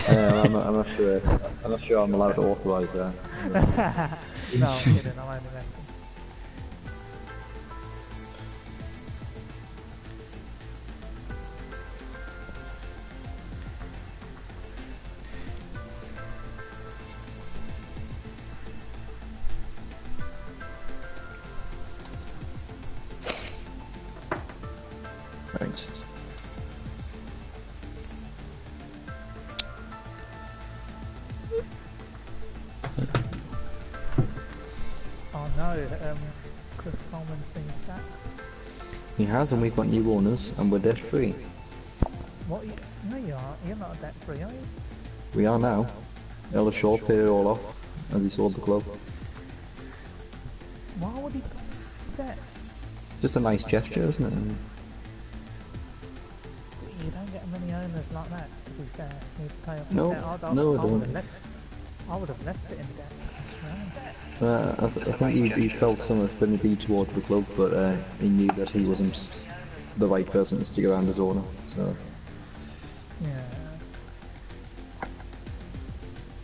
I'm not sure. I'm not sure I'm allowed to authorise that. No, I'm kidding. I'm only messing. Thanks. Oh no, Chris Coleman's been sacked. He has, and we've got new owners, and we're debt free. What? No, you aren't. You're not debt free, are you? We are now. Ella Shaw paid it all off as he sold the club. Why would he do that? Just a nice gesture, isn't it? You don't get many owners like that, to be fair. You pay off No, debt. no, I don't. I would have left it in debt. I think he felt some affinity towards the club, but he knew that he wasn't the right person to stick around as owner. So. Yeah.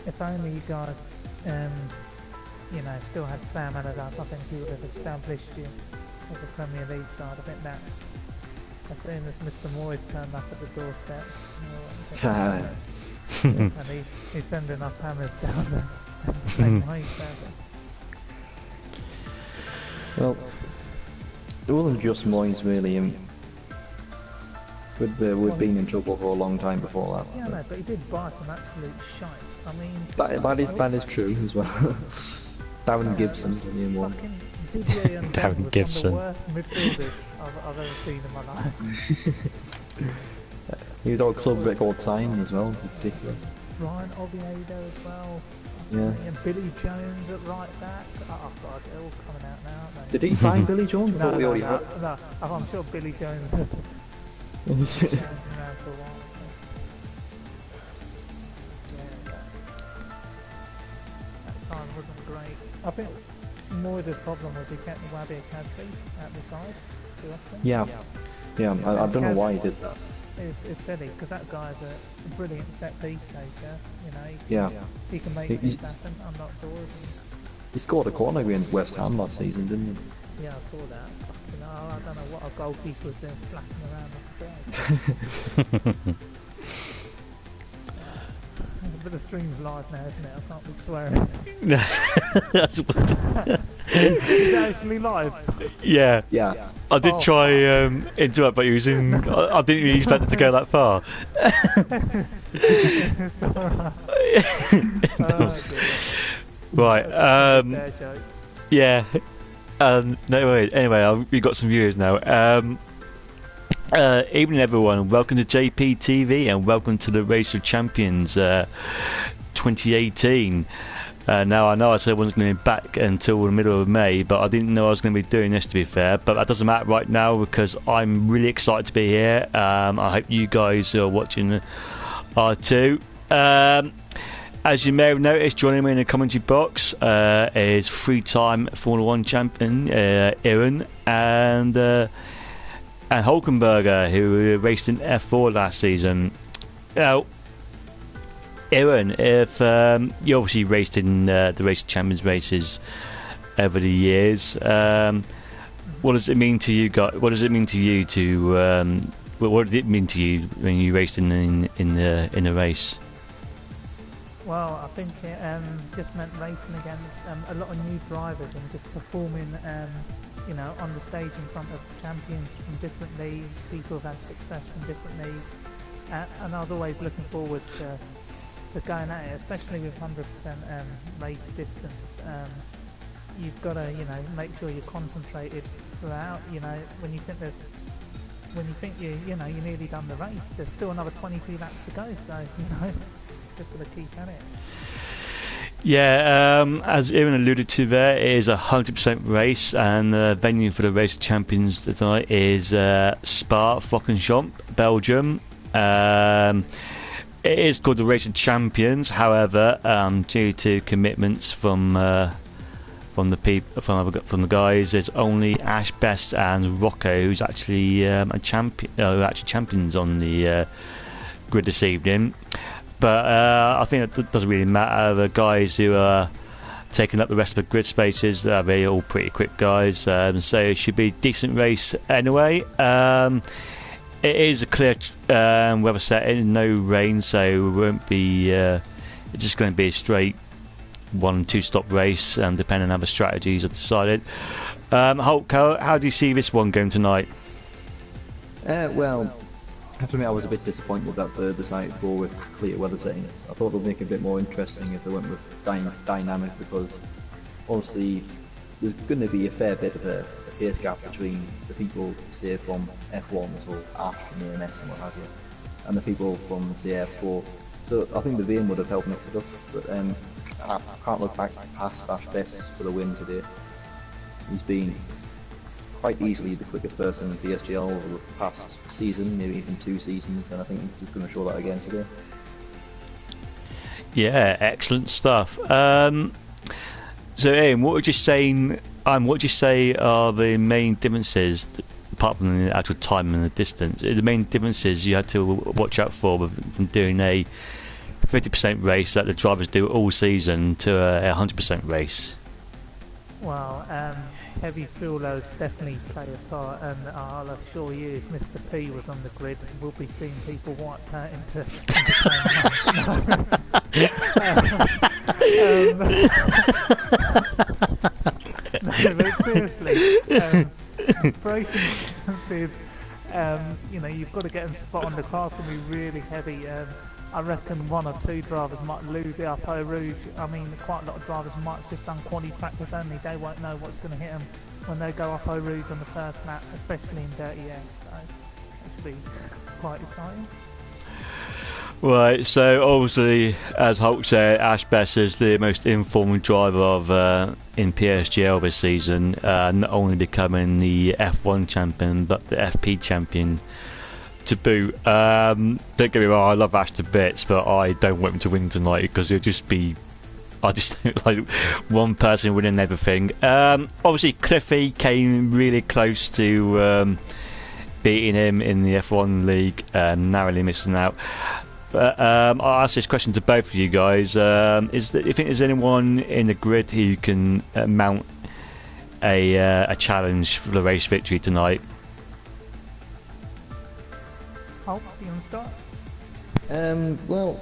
If only you guys, you know, still had Sam Allardyce, I think he would have established you as a Premier League side. I think that, as soon as Mr. Moyes turned up at the doorstep, and he's sending us hammers down the way. Well, it wasn't just Moyes really. We'd been in trouble for a long time before that. Yeah, no, but he did buy some absolute shite. I mean, that is true as well. Darren Gibson, year one. Darren Gibson. One of the worst midfielders I've ever seen in my life. He was our club record signing as well. Ridiculous. Ryan Oviedo as well. Yeah. And Billy Jones at right back. Oh god, they're all coming out now, aren't they? Did he sign Billy Jones? No, we already had. No, I'm sure Billy Jones has been around for a while. Yeah, that sign wasn't great. I think Moyes' problem was he kept Wabir Kadri at the side too often. Yeah, I don't know why he did that. It's silly because that guy's a brilliant set piece taker. You know, he can make things happen. I'm not doors. He scored a corner against West Ham last season, didn't he? Yeah, I saw that. You know, I don't know what a goalkeeper was doing, flapping around like a bird. But the stream's live now, isn't it? I can't be swearing. Is it actually live? Yeah. Yeah. I did try interrupt, but using I didn't really expect it to go that far. It's alright. Right. Yeah. No worries. Anyway, we've got some viewers now. Evening, everyone. Welcome to JPTV and welcome to the Race of Champions 2018. Now, I know I said I wasn't going to be back until the middle of May, but I didn't know I was going to be doing this, to be fair. But that doesn't matter right now because I'm really excited to be here. I hope you guys are watching are too. As you may have noticed, joining me in the commentary box is three-time Formula 1 champion Aaron and Hulkenberger, who raced in F4 last season. Now, Aaron, if you obviously raced in the Race of Champions races over the years, what does it mean to you guys? What does it mean to you to? What did it mean to you when you raced in the race? Well, I think it just meant racing against a lot of new drivers and just performing, you know, on the stage in front of champions from different leagues, people who've had success from different leagues, and I was always looking forward to going at it, especially with 100% race distance. You've got to, you know, make sure you're concentrated throughout. You know, when you think you nearly done the race, there's still another 22 laps to go. So you know, just got to keep at it. Yeah, as Aaron alluded to, there it is a 100% race, and the venue for the Race of Champions tonight is Spa-Francorchamps, Belgium. It is called the Race of Champions. However, due to commitments from the guys, there's only Ash Best and Rocco who's actually champions on the grid this evening. But I think it doesn't really matter. The guys who are taking up the rest of the grid spaces, they're all pretty quick guys. So it should be a decent race anyway. It is a clear weather setting, no rain, so it won't be. It's just going to be a straight 1-2 stop race, depending on how the strategies are decided. Hulk, how do you see this one going tonight? Well, I have to admit I was a bit disappointed that they decided to go with clear weather settings. I thought it would make it a bit more interesting if they went with dynamic, because obviously there's going to be a fair bit of a pace gap between the people, say, from F1, so Ash and AMS and what have you, and the people from, say, F4. So I think the rain would have helped mix it up, but I can't look back past Ash Best for the win today. He's been quite easily the quickest person in PSGL over the past season, maybe even 2 seasons, and I think he's just going to show that again today. Yeah, excellent stuff. So, Ian, what would you say are the main differences, apart from the actual time and the distance, the main differences you had to watch out for from doing a 50% race that the drivers do all season to a 100% race? Well, heavy fuel loads definitely play a part, and I'll assure you, if Mr. P was on the grid, we'll be seeing people wiped out into no, but seriously, braking distances, you've got to get them spot on. The car's going to be really heavy. I reckon 1 or 2 drivers might lose it up Eau Rouge. I mean, quite a lot of drivers might have just done quali practice only. They won't know what's going to hit them when they go up Eau Rouge on the first lap, especially in dirty air. So it should be quite exciting. Right, so obviously, as Hulk said, Ash Best is the most informed driver of in PSGL this season, not only becoming the F1 champion, but the FP champion to boot. Don't get me wrong, I love Ash to bits, but I don't want him to win tonight because it'll just be, I just don't like one person winning everything. Obviously Cliffy came really close to beating him in the F1 league, narrowly missing out. But I'll ask this question to both of you guys. Do you think there's anyone in the grid who can mount a challenge for the race victory tonight? Hulk, you want to start? Well,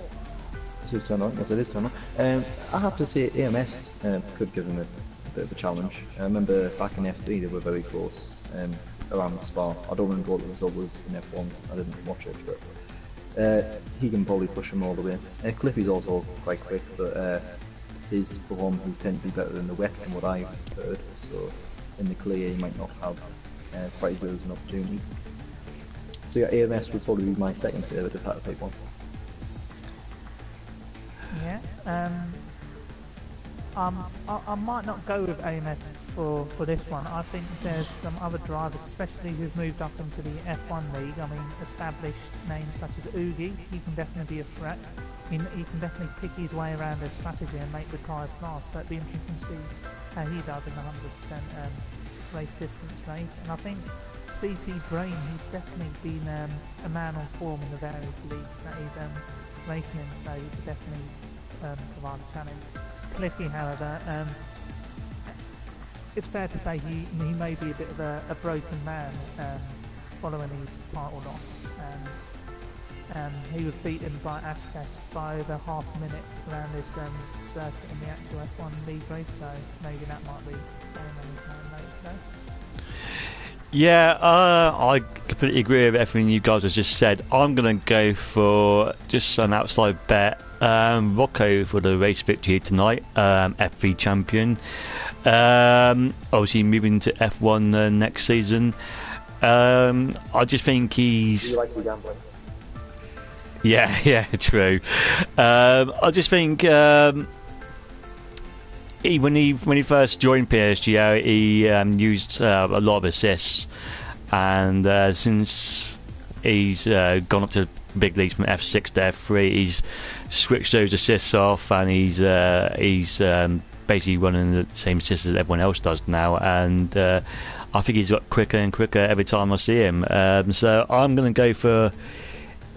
this is turn on. Yes, it is turn on. I have to say AMS could give them a bit of a challenge. I remember back in F3 they were very close around Spa. I don't remember what the result was in F1. I didn't watch it, but he can probably push him all the way. Cliffy's also quite quick, but his performances tend to be better in the wet from what I've heard. So in the clear he might not have quite as good as an opportunity. So yeah, AMS would probably be my second favourite if I had to pick one. Yeah, I might not go with AMS for this one. I think there's some other drivers, especially who've moved up into the F1 league. I mean, established names such as Oogie, he can definitely be a threat. He can definitely pick his way around their strategy and make the cars fast. So it'd be interesting to see how he does in the 100% race distance race. And I think CC Brain, he's definitely been a man on form in the various leagues that he's racing in, so he could definitely provide a challenge. Cliffy, however, it's fair to say he may be a bit of a broken man following his title loss. He was beaten by Ash Best by over half a minute around this circuit in the actual F1 league race, so maybe that might be playing on his mind later today. Yeah, I completely agree with everything you guys have just said. I'm going to go for just an outside bet. Rocco for the race victory tonight, F3 champion. Obviously moving to F1 next season. I just think he's... Do you like the gambling? Yeah, true. I just think when he first joined PSG, he used a lot of assists, and since he's gone up to big leagues from F6 to F3, he's switched those assists off, and he's basically running the same assists as everyone else does now, and I think he's got quicker and quicker every time I see him. So I'm going to go for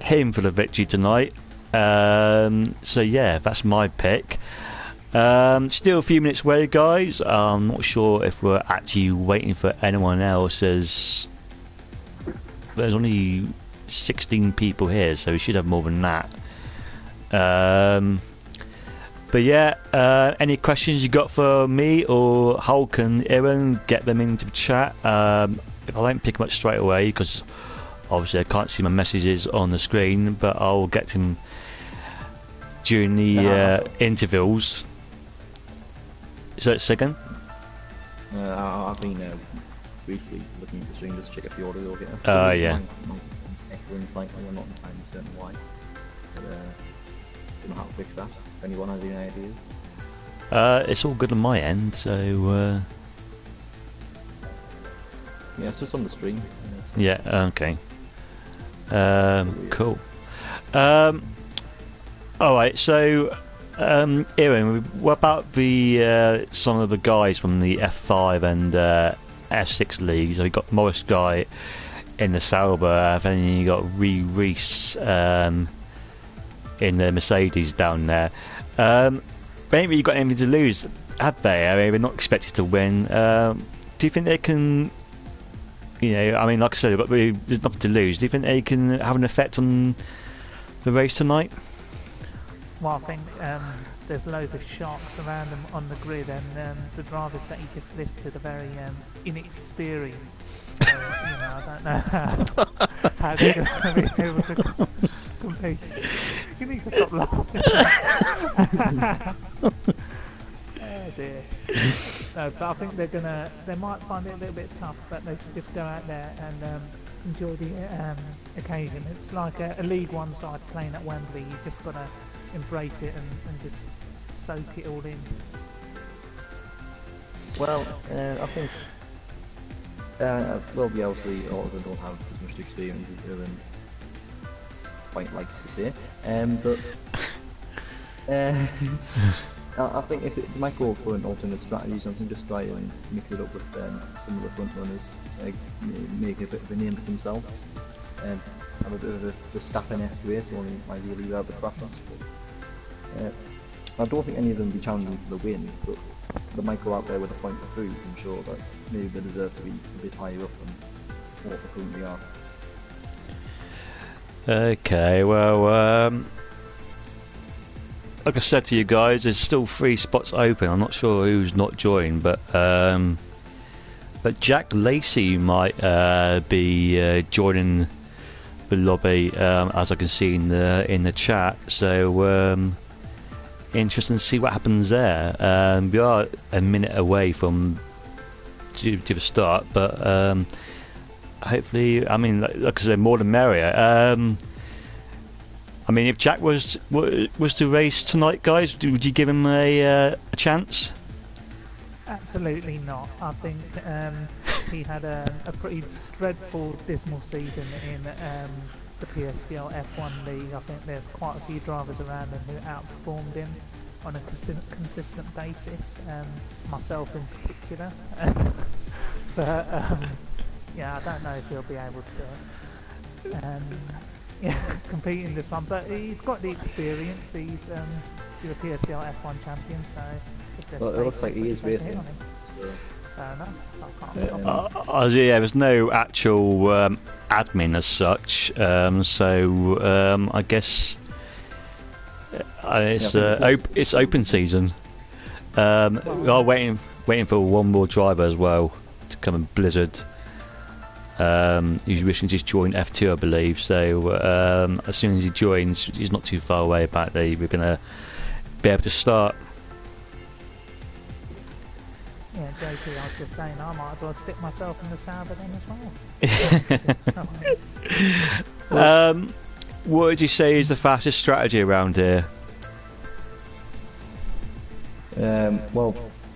him for the victory tonight. So yeah, that's my pick. Still a few minutes away, guys. I'm not sure if we're actually waiting for anyone else, as there's only 16 people here, so we should have more than that. But yeah, any questions you got for me or Hulk and Aaron, get them into the chat. If I don't pick them up straight away, because obviously I can't see my messages on the screen, but I'll get to them during the intervals. So, second? I've been briefly looking at the stream just to check if the audio will get up. Yeah. Echoing slightly, I'm not entirely certain why. But, don't know how to fix that. If anyone has any ideas? It's all good on my end, so yeah, it's just on the stream. Yeah, okay. Cool. Alright, so Aaron, what about the some of the guys from the F5 and F6 leagues? So you got Morris Guy in the Sauber, then you got Reese in the Mercedes down there. Maybe you got anything to lose, have they? I mean, they're not expected to win. Do you think they can? You know, I mean, like I said, but there's nothing to lose. Do you think they can have an effect on the race tonight? Well, I think there's loads of sharks around them on the grid, and the drivers that you just listed are very inexperienced. So, you know, I don't know how they're going to be able to compete. You need to stop laughing. Oh dear. No, but I think they might find it a little bit tough, but they should just go out there and enjoy the occasion. It's like a League One side playing at Wembley. You just got to embrace it and just soak it all in. Well, I think well, yeah, obviously all of them don't have as much experience as Aaron quite likes to say, but I think if it might go for an alternate strategy, something, just try and mix it up with some of the front runners, make a bit of a name for themselves, and have a bit of a Verstappen-esque race, only ideally without the crashes. I don't think any of them will be challenging for the win, but they might go out there with a point of food. I'm sure that maybe they deserve to be a bit higher up than what they currently are. Okay, well, like I said to you guys, there's still 3 spots open. I'm not sure who's not joined, but Jack Lacey might be joining the lobby, as I can see in the chat. So interesting to see what happens there. We are a minute away from to the start, but hopefully, I mean, like I said, more the merrier. I mean, if Jack was to race tonight, guys, would you give him a chance? Absolutely not. I think he had a pretty dreadful, dismal season in the PSGL F1 League. I think there's quite a few drivers around him who outperformed him on a consistent basis, myself in particular. But yeah, I don't know if he'll be able to compete in this one. But he's got the experience. He's a PSGL F1 champion, so if there's well, it looks like he is racing. Fair enough. I can't stop. Yeah, there's no actual admin as such, so I guess it's open season. We are waiting for one more driver as well to come in Blizzard. He's wishing to just join F2, I believe. So as soon as he joins, he's not too far away. Apparently, we're going to be able to start. Yeah, JP, I was just saying, I might as well stick myself in the Sauber then as well. What would you say is the fastest strategy around here? Well,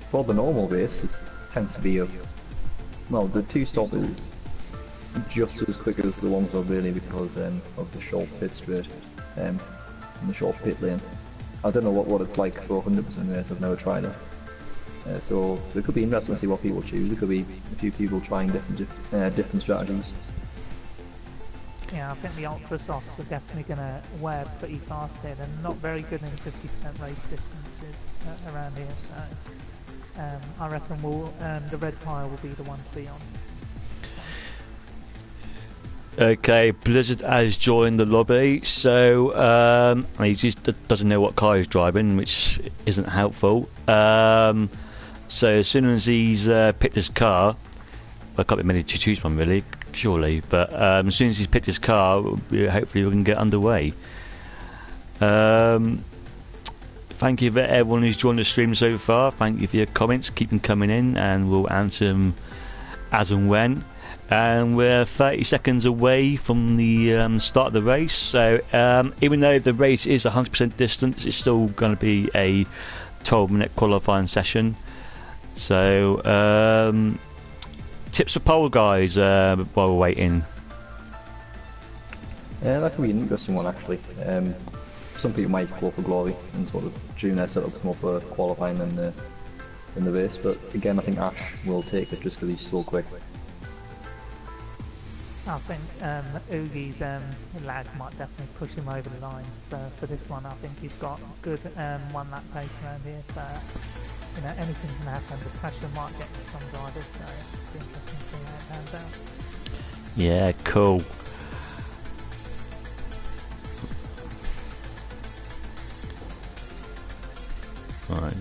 for the normal race, it tends to be the 2 stop is just as quick as the 1 stop, really, because of the short pit straight and the short pit lane. I don't know what it's like for 100% race. I've never tried it. So it could be interesting to see what people choose. There could be a few people trying different strategies. Yeah, I think the Ultra Softs are definitely going to wear pretty fast here. They're not very good in 50% race distances around here, so I reckon the red tyre will be the one to be on. Okay, Blizzard has joined the lobby, so he just doesn't know what car he's driving, which isn't helpful. So as soon as he's picked his car, well, can't be many to choose from really, surely, but as soon as he's picked his car, hopefully we can get underway. Thank you for everyone who's joined the stream so far. Thank you for your comments. Keep them coming in and we'll answer them as and when. And we're 30 seconds away from the start of the race, so even though the race is 100% distance, it's still going to be a 12-minute qualifying session. So tips for pole guys while we're waiting. Yeah, that could be an interesting one actually. Some people might go for glory and sort of tune their setups more for qualifying than the race, but again I think Ash will take it just because he's so quick. I think Ugi's lag might definitely push him over the line for this one. I think he's got good one lap pace around here, but you know, anything can happen. The pressure might get to some drivers, so it'll be interesting to see how it pans out. Yeah, cool. Right.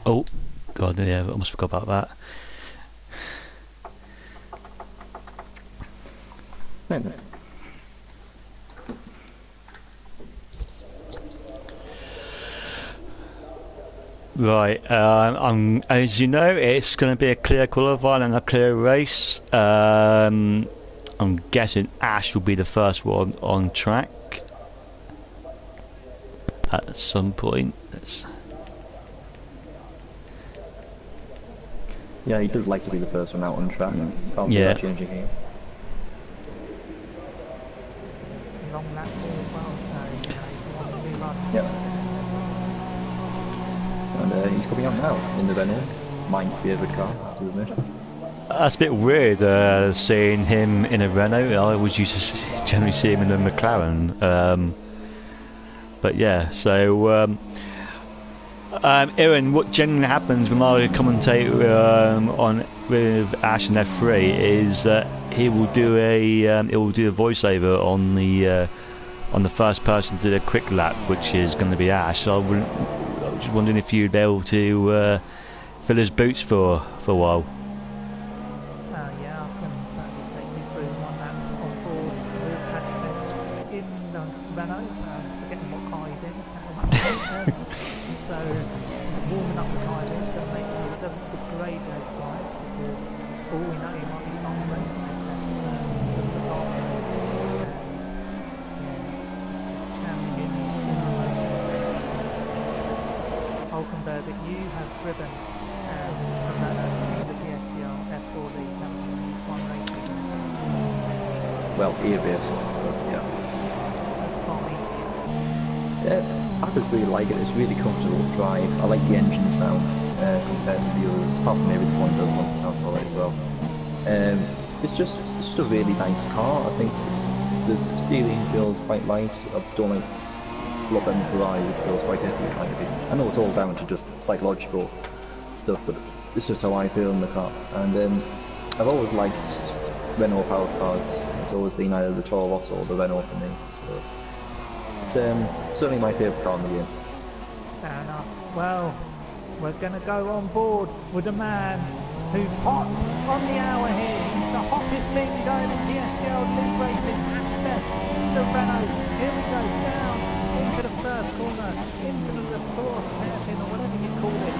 Oh, God, yeah, I almost forgot about that. Right, as you know, it's going to be a clear qualifying and a clear race. I'm guessing Ash will be the first one on track at some point. Yeah, he does like to be the first one out on track. Can't see Yeah. that changing here. Long lap here as well, so you know, if you want to run. Yep. And he's coming out now in the Renault. My favourite car, to admit. That's a bit weird seeing him in a Renault. I always used to generally see him in a McLaren. But yeah, so Erin, what generally happens when I commentate with Ash and F3 is that he will do a voiceover on the first person to do a quick lap, which is going to be Ash. So I was just wondering if you'd be able to fill his boots for a while. Yeah, I can certainly take you through one lap on board with Ash in the Renault, forgetting what car he's in. So warming up the tyres is going to make sure it doesn't degrade those tyres, because for all we know he might be starting the race on this set. The car just jamming in Hulkenberg, that you have driven from Renault to the PSGL F4 League. That was only one race weekend. Well, a race, but yeah. That's far easier. Yeah, I just really like it. It's really comfortable to drive. I like the engine sound compared to the others. Apart from maybe the one sounds alright as well. It's just a really nice car. I think the steering feels quite light. I don't like a lot better than Ferrari. It feels quite heavy trying to be. I know it's all down to just psychological stuff, but it's just how I feel in the car. And I've always liked Renault powered cars. It's always been either the Toro Rosso or the Renault for me. So it's certainly my favourite car in the game. Fair enough. Well, we're going to go on board with a man who's hot on the hour here. He's the hottest thing going in PSGL League Racing. Access the Renault. Here we go, down into the first corner, into the source hairpin or whatever you call it.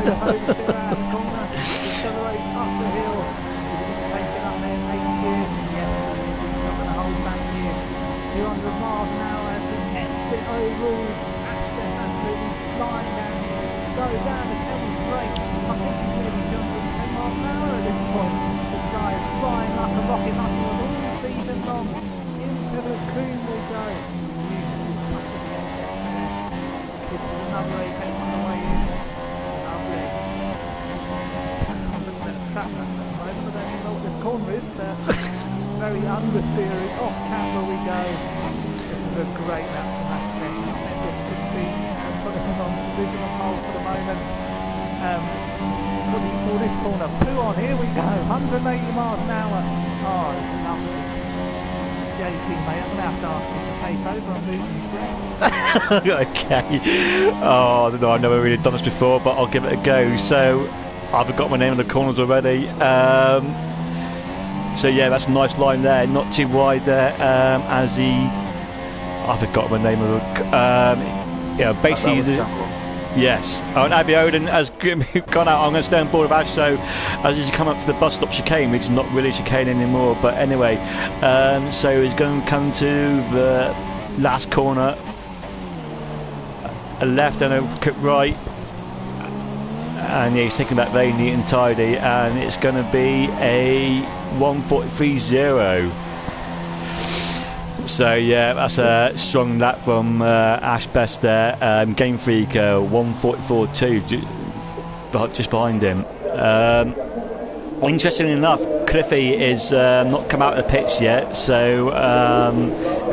The home still out of the corner. Accelerate up the hill. Take it up there, 8 gears. Yes, he's not going to hold back here. 200 miles an hour as we exit O'Rules. Access absolutely flying down here. Go down the Kelly straight. I think he's nearly 210 miles an hour at this point. This guy is flying like a rocket like he was all season long. Into the coon we go. Beautiful touch of the apex there. This is another apex on the way in. Lovely. I'm looking at the track at the moment. I don't even know what this corner is, but very understeering. Off camera we go. This is a great lap from that bench. I think this could be putting him on provisional pole for the moment. Looking for this corner. Poo on, here we go. 180 miles an hour. Oh, it's lovely. JP, mate, I'm going to have to ask you to take over. I'm losing breath. Okay. Oh, I don't know. I've never really done this before, but I'll give it a go. So, I've got my name on the corners already. So yeah, that's a nice line there. Not too wide there. As he, I forgot my name of the. Yeah, basically. Yes, and Abby Oden has gone out. I'm going to stay on board of Ash, so as he's come up to the bus stop chicane, which is not really chicane anymore, but anyway, so he's going to come to the last corner, a left and a quick right, and yeah, he's taking that very neat and tidy, and it's going to be a 1:43.0. So yeah, that's a strong lap from Ash Best there. Game Freak 1:44.2 just behind him. Interestingly enough, Cliffy is not come out of the pits yet, so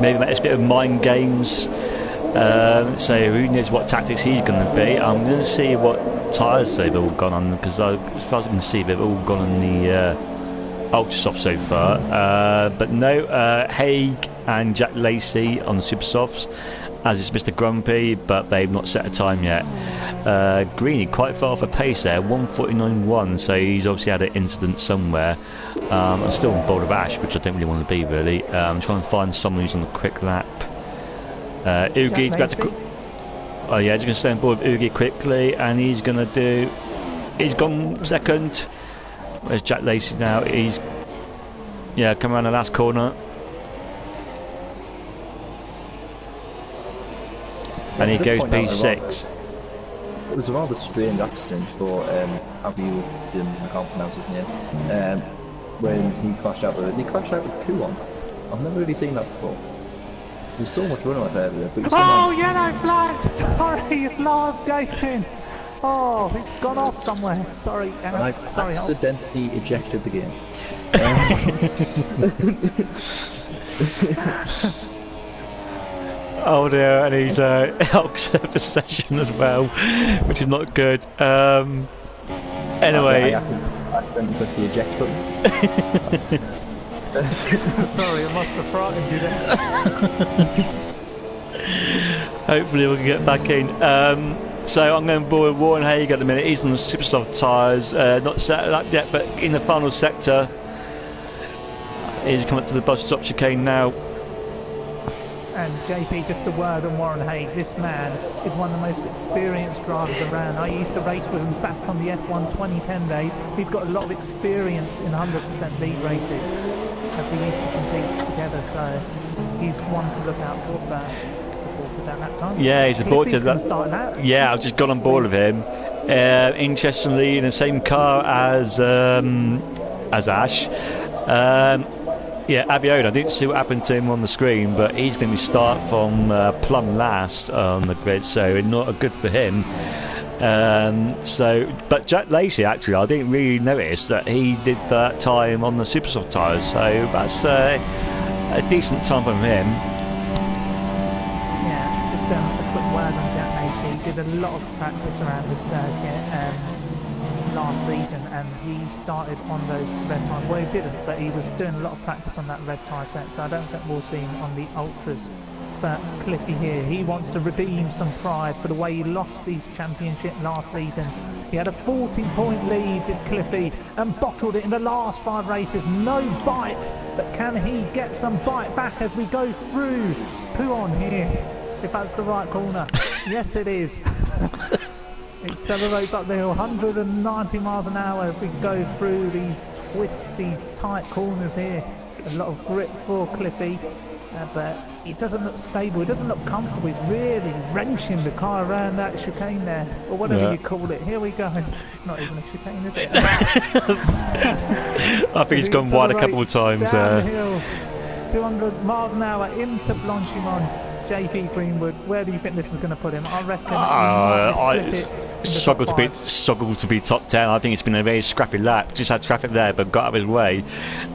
maybe it's a bit of mind games. So who knows what tactics he's going to be. I'm going to see what tyres they've all gone on, because as far as I can see, they've all gone on the ultra soft so far. But no, Haig and Jack Lacey on the super softs, as is Mr. Grumpy, but they've not set a time yet. Greeny quite far off a pace there, 1:49.1, so he's obviously had an incident somewhere. I'm still on board of Ash, which I don't really want to be really. I'm trying to find someone who's on the quick lap. Ugi's about to. Oh yeah, he's going to stay on board with Ugi quickly, and he's going to do. He's gone second. Where's Jack Lacey now? He's come around the last corner. And he goes P6. It was a rather strange accident for Abu, I can't pronounce his name, when he crashed out with us. He crashed out with poo on. I've never really seen that before. There's so much running out there, but yellow flag! Sorry, it's Lars Gaping. Oh, it's gone off somewhere. Sorry, I accidentally ejected the game. Oh dear, and he's out of the session as well, which is not good. Anyway. I accidentally pressed the eject button. Sorry, I must have frightened you there. Hopefully we can get back in. So I'm going board with Warren Haig at the minute. He's on the super soft tyres, not set up yet, but in the final sector. He's coming up to the bus stop chicane now. And JP, just a word on Warren Haig. This man is one of the most experienced drivers around. I used to race with him back on the F1 2010 days. He's got a lot of experience in 100% league races, as we used to compete together. So he's one to look out for. Supported at that time. Yeah, he's supported that. Yeah, I've just got on board with him. Interestingly, in the same car as Ash. Yeah, Abiona, I didn't see what happened to him on the screen, but he's going to start from plumb last on the grid, so not good for him. But Jack Lacey, actually, I didn't really notice that he did that time on the super soft tyres, so that's a decent time from him. Yeah, just a quick word on Jack Lacey. He did a lot of practice around the circuit last season, and he started on those red tyres. Well, he didn't, but he was doing a lot of practice on that red tyre set, so I don't think we'll see him on the ultras Cliffy here. He wants to redeem some pride for the way he lost these championship last season. He had a 40-point lead, did Cliffy, and bottled it in the last 5 races. No bite, but can he get some bite back as we go through Puon here? If that's the right corner. Yes, it is. Accelerates up the hill, 190 miles an hour as we go through these twisty, tight corners here. A lot of grip for Cliffy, but it doesn't look stable, it doesn't look comfortable. He's really wrenching the car around that chicane there, or whatever you call it. Here we go. It's not even a chicane, is it? I think he's gone wide a couple of times. Down the hill, 200 miles an hour into Blanchimont. JP Greenwood, where do you think this is going to put him? I reckon I struggle to be top 10. I think it's been a very scrappy lap. Just had traffic there, but got out of his way,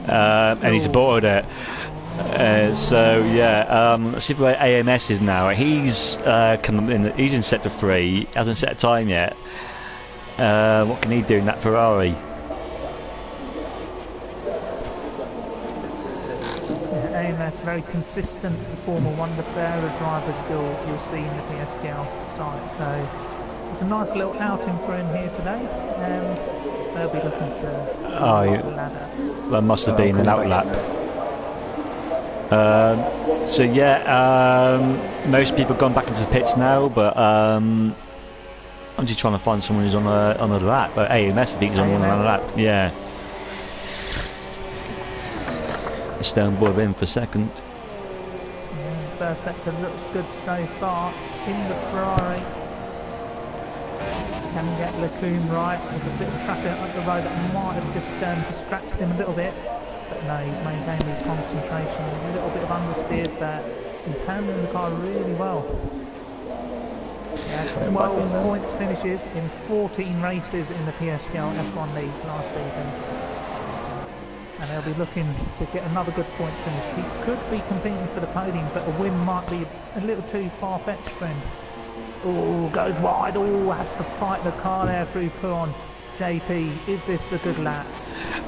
and he's aborted it. So yeah, let's see where AMS is now. He's come in. He's in sector 3. Hasn't set a time yet. What can he do in that Ferrari? AMS, very consistent Formula 1, the fairer drivers you'll see in the PSGL site. So it's a nice little outing for him here today. So he'll be looking to the ladder. That must have been an outlap. So yeah, most people have gone back into the pits now, but I'm just trying to find someone who's on a lap. But AMS, I think he's on a lap. Yeah. Stay on board with him for a second. First sector looks good so far in the Ferrari. Can get Leclerc right. There's a bit of traffic up the road that might have just distracted him a little bit, but no, he's maintained his concentration. A little bit of understeer, but he's handling the car really well. 12 points finishes in 14 races in the PSGL F1 League last season. And they'll be looking to get another good points finish. He could be competing for the podium, but a win might be a little too far-fetched for him. Oh, goes wide. Oh, has to fight the car there through Puon. JP, is this a good lap?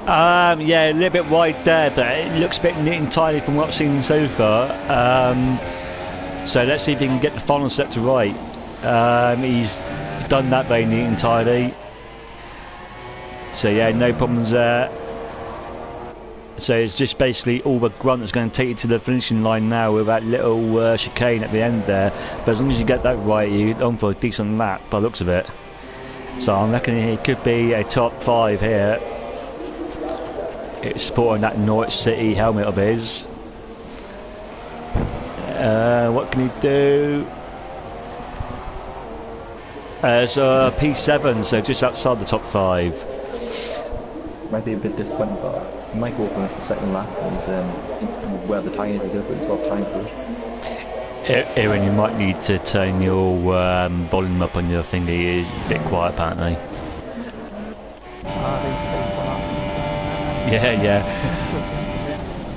Yeah, a little bit wide there, but it looks a bit neat and tidy from what I've seen so far. So let's see if he can get the final sector right. He's done that very neat and tidy. So yeah, no problems there. So it's just basically all the grunt that's going to take you to the finishing line now with that little chicane at the end there. But as long as you get that right, you're on for a decent lap by the looks of it. So I'm reckoning he could be a top 5 here. It's sporting that Norwich City helmet of his. What can he do? So P7, so just outside the top 5. Might be a bit disappointing, but he might go for the second lap and wear the tyres he does, but he's got time for it. Aaron, you might need to turn your volume up on your thingy. It's a bit quiet apparently. Yeah.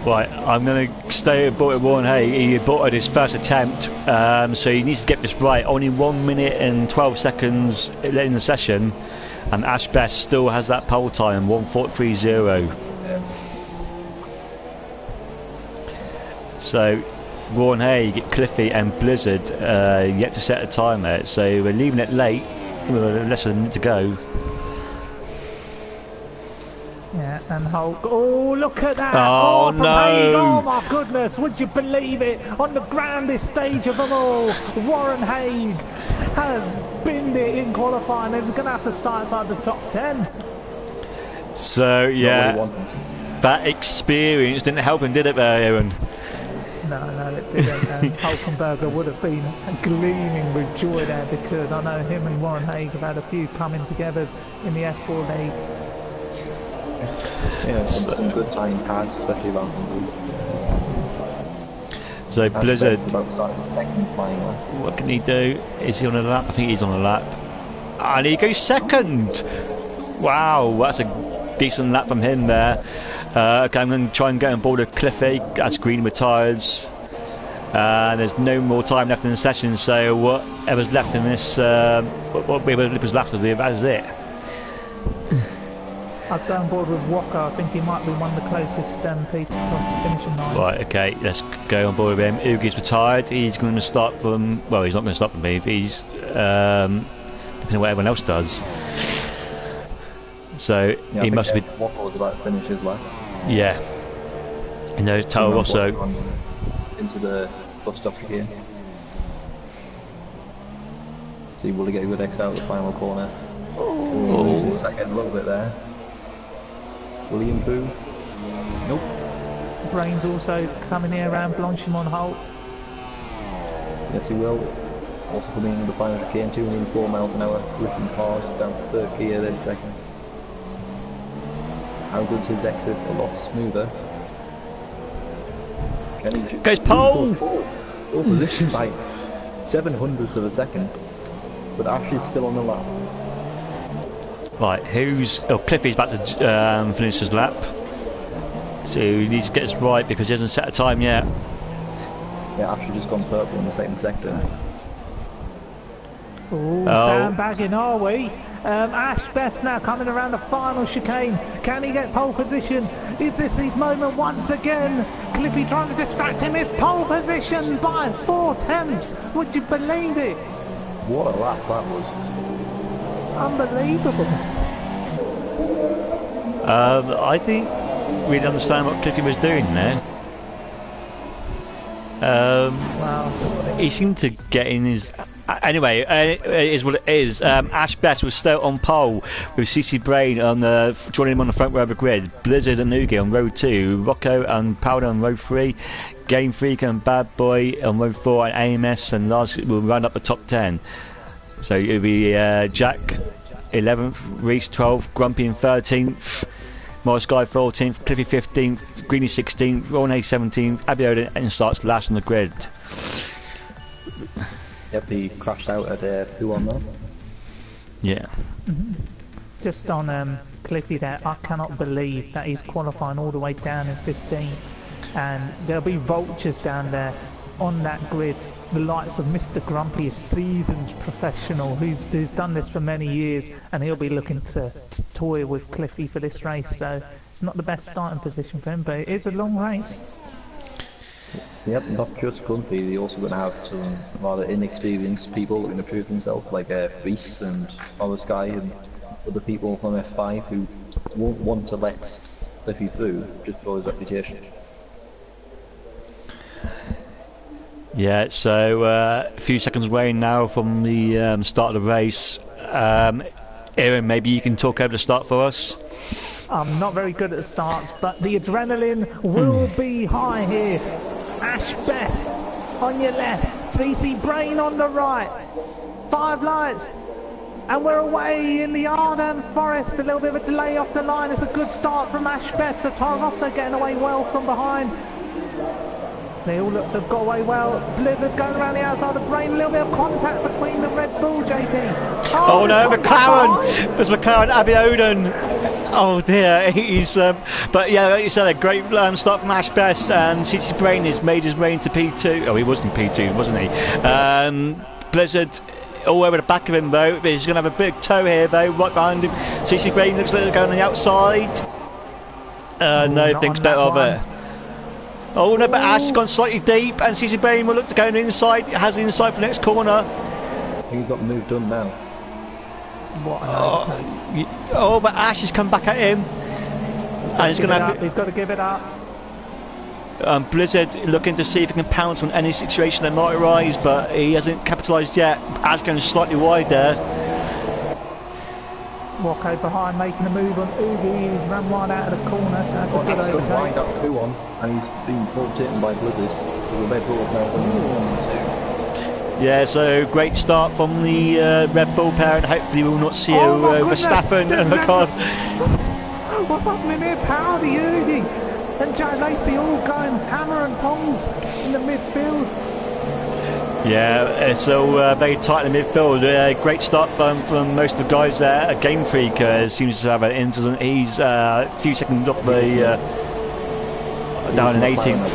Right, I'm going to stay aboard Warren Hay. He aborted his first attempt, so he needs to get this right. Only 1 minute and 12 seconds in the session, and Ash Best still has that pole time, 1:43.0. So Warren Hay, Cliffy and Blizzard yet to set a time there, so we're leaving it late with less than a minute to go. Yeah, and Hulk. Oh, look at that! Oh from no! Haig. Oh my goodness! Would you believe it? On the grandest stage of them all, Warren Haig has binned it in qualifying. He's going to have to start outside the top 10. So yeah, that experience didn't help him, did it, there, Aaron? No, it didn't. Hulkenberger would have been gleaming with joy there, because I know him and Warren Haig have had a few coming together in the F4 League. Yeah, some good time cards, especially around the So Blizzard, second final. what can he do? Is he on a lap? I think he's on a lap. And he goes second! Wow, that's a decent lap from him there. Okay, I'm going to try and get on board with Cliffy as Green retires. There's no more time left in the session, so whatever's left in this, whatever's left of it, that is it. I'd go on board with Walker. I think he might be one of the closest people across the finishing line. Right, okay, let's go on board with him. Ugi's retired. He's going to start from. Well, he's not going to start from me. He's depending on what everyone else does. So yeah, he must be. Waffle was about to finish his lap. Yeah. You know, Taro Rosso into the bus stop again. So will he get a good exit out of the final corner? Oh, losing a second a little bit there. Will he improve? Nope. Brain's also coming here around Blanchimont Holt. Yes, he will. Also coming in the final chicane, 204 miles an hour, lifting hard down to third gear, then second. How good's his exit? A lot smoother. Goes pole! Pole position by 700ths of a second, but Ash is still on the lap. Right, who's... Oh, Cliffy's about to finish his lap. So he needs to get this right because he hasn't set a time yet. Yeah, Ash has just gone purple in the second sector. Ooh, sandbagging, are we? Ash Best now coming around the final chicane. Can he get pole position? Is this his moment once again? Cliffy trying to distract him. It's pole position by 4/10. Would you believe it? What a lap that was. Unbelievable. I didn't really understand what Cliffy was doing there. Wow. He seemed to get in his... Anyway, it is what it is. Ash Best was still on pole with CC Brain on joining him on the front row of the grid. Blizzard and Ugi on row 2, Rocco and Powder on row 3, Game Freak and Bad Boy on row 4, and AMS and Lars will round up the top 10. So it'll be Jack 11th, Reese 12th, Grumpy in 13th, Morris Guy 14th, Cliffy 15th, Greeny 16th, Ron A 17th, Abby Odin and starts last on the grid. Yep, he crashed out at who on that? Yeah. Just on Cliffy there, I cannot believe that he's qualifying all the way down in 15th, and there'll be vultures down there on that grid. The likes of Mr. Grumpy, a seasoned professional who's done this for many years, and he'll be looking to toy with Cliffy for this race. So it's not the best starting position for him, but it is a long race. Yep, not just Grumpy, they're also going to have some rather inexperienced people looking to prove themselves, like Reese and Morris Guy and other people from F5 who won't want to let Cliffy through just for his reputation. Yeah, so a few seconds away now from the start of the race. Aaron, maybe you can talk over the start for us? I'm not very good at the starts, but the adrenaline will be high here. Ash Best on your left, CC Brain on the right, 5 lights, and we're away in the Arden Forest. A little bit of a delay off the line. It's a good start from Ash Best. So Toro Rosso getting away well from behind. They all look to have got away well. Blizzard going around the outside of Brain. A little bit of contact between the Red Bull, JP. Oh no, McLaren! There's McLaren, Abby Odin. Oh dear, he's... but yeah, like you said, a great start from Ash Best, and CC Brain has made his way into P2. Oh, he was in P2, wasn't he? Blizzard all over the back of him though. He's going to have a big toe here though, right behind him. CC Brain looks like they're going on the outside. No, thinks better of it. Oh no, but Ash has gone slightly deep, and CC Brain will look to go on the inside. Has the inside for the next corner. I think he's got the move done now. What but Ash has come back at him. And he's got to give it up. Blizzard looking to see if he can pounce on any situation that might arise, but he hasn't capitalised yet. Ash going slightly wide there. Rocco behind making a move on Ugi. He's run wide out of the corner, so that's a good overtake. Wide up 2-1, and he's been overtaken by Blizzard. So the Red Bull is now going 1-2. Yeah, so great start from the Red Bull pair, and hopefully we will not see Verstappen and Ocon. What's happening here? Powder, Ugi and Joe Lacey all going hammer and tongs in the midfield. Yeah, it's all very tight in the midfield. Great start from most of the guys there. Game Freak seems to have an incident. He's a few seconds off the down in 18th.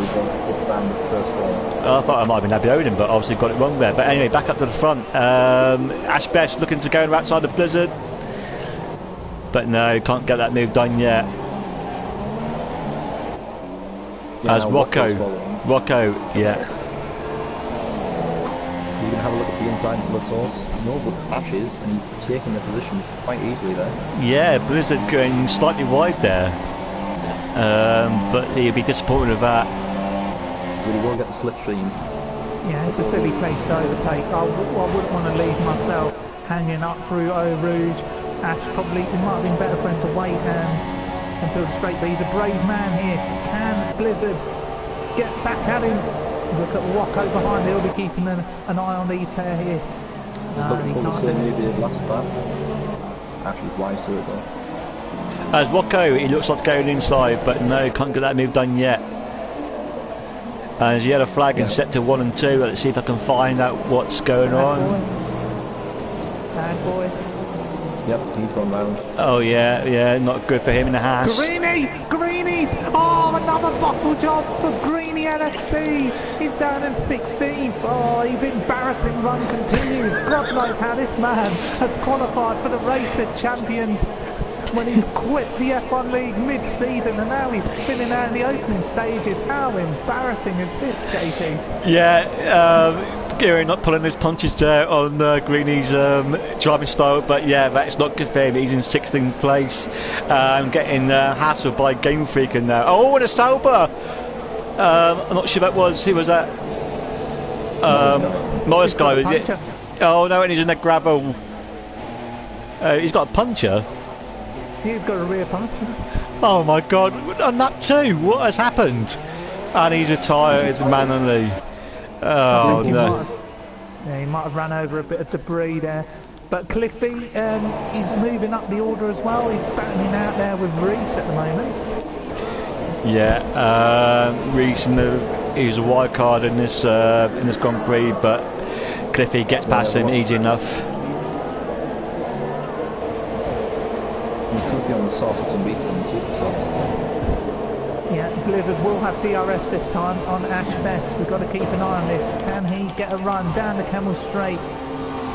I thought I might have been Abby Odin, but obviously got it wrong there. But anyway, back up to the front. Ash Best looking to go outside the Blizzard, but no, can't get that move done yet. as now Rocco. Rocco's following. Rocco, yeah. You can have a look at the inside of the source. No, but Ashes, and he's taking the position quite easily there. Yeah, Blizzard going slightly wide there. But he'll be disappointed with that. But he will get the slipstream. Yeah, it's a silly place to overtake. I wouldn't want to leave myself hanging up through Eau Rouge. Ash probably, it might have been better for him to wait until the straight, but he's a brave man here. Can Blizzard get back at him? Look at Rocco behind, he'll be keeping an eye on these pair here. Looking for the same move he did last time. Ash was wise to it though. As Rocco, he looks like going inside, but no, can't get that move done yet. As yellow flag and set to 1 and 2. Let's see if I can find out what's going on. Bad boy. Yep, he's gone round. Oh yeah, not good for him in the house. Greenies! Oh, another bottle job for Greenie LFC. He's down in 16th. Oh, his embarrassing run continues. God knows how this man has qualified for the Race of Champions when he's quit the F1 League mid-season and now he's spinning out in the opening stages. How embarrassing is this, JT? Yeah, Gary not pulling his punches there on Greenie's driving style, but yeah, that's not good for him. He's in 16th place, getting hassled by Game Freaker now. Oh, and a Sauber! I'm not sure that was, who was that? Morris guy, was it? Oh no, and he's in a gravel. He's got a puncher. He's got a rear puncher. Oh my god, and that too, what has happened? And he's retired, manually. Oh no. He might have run over a bit of debris there. But Cliffy, he's moving up the order as well. He's battling out there with Reese at the moment. Yeah, Reese, he was a wild card in this Grand Prix, but Cliffy gets past him easy enough. He's cooking on the sauce with some beats on the super sauce. Yeah, Blizzard will have DRS this time on Ash Best. We've got to keep an eye on this. Can he get a run down the Camel Straight?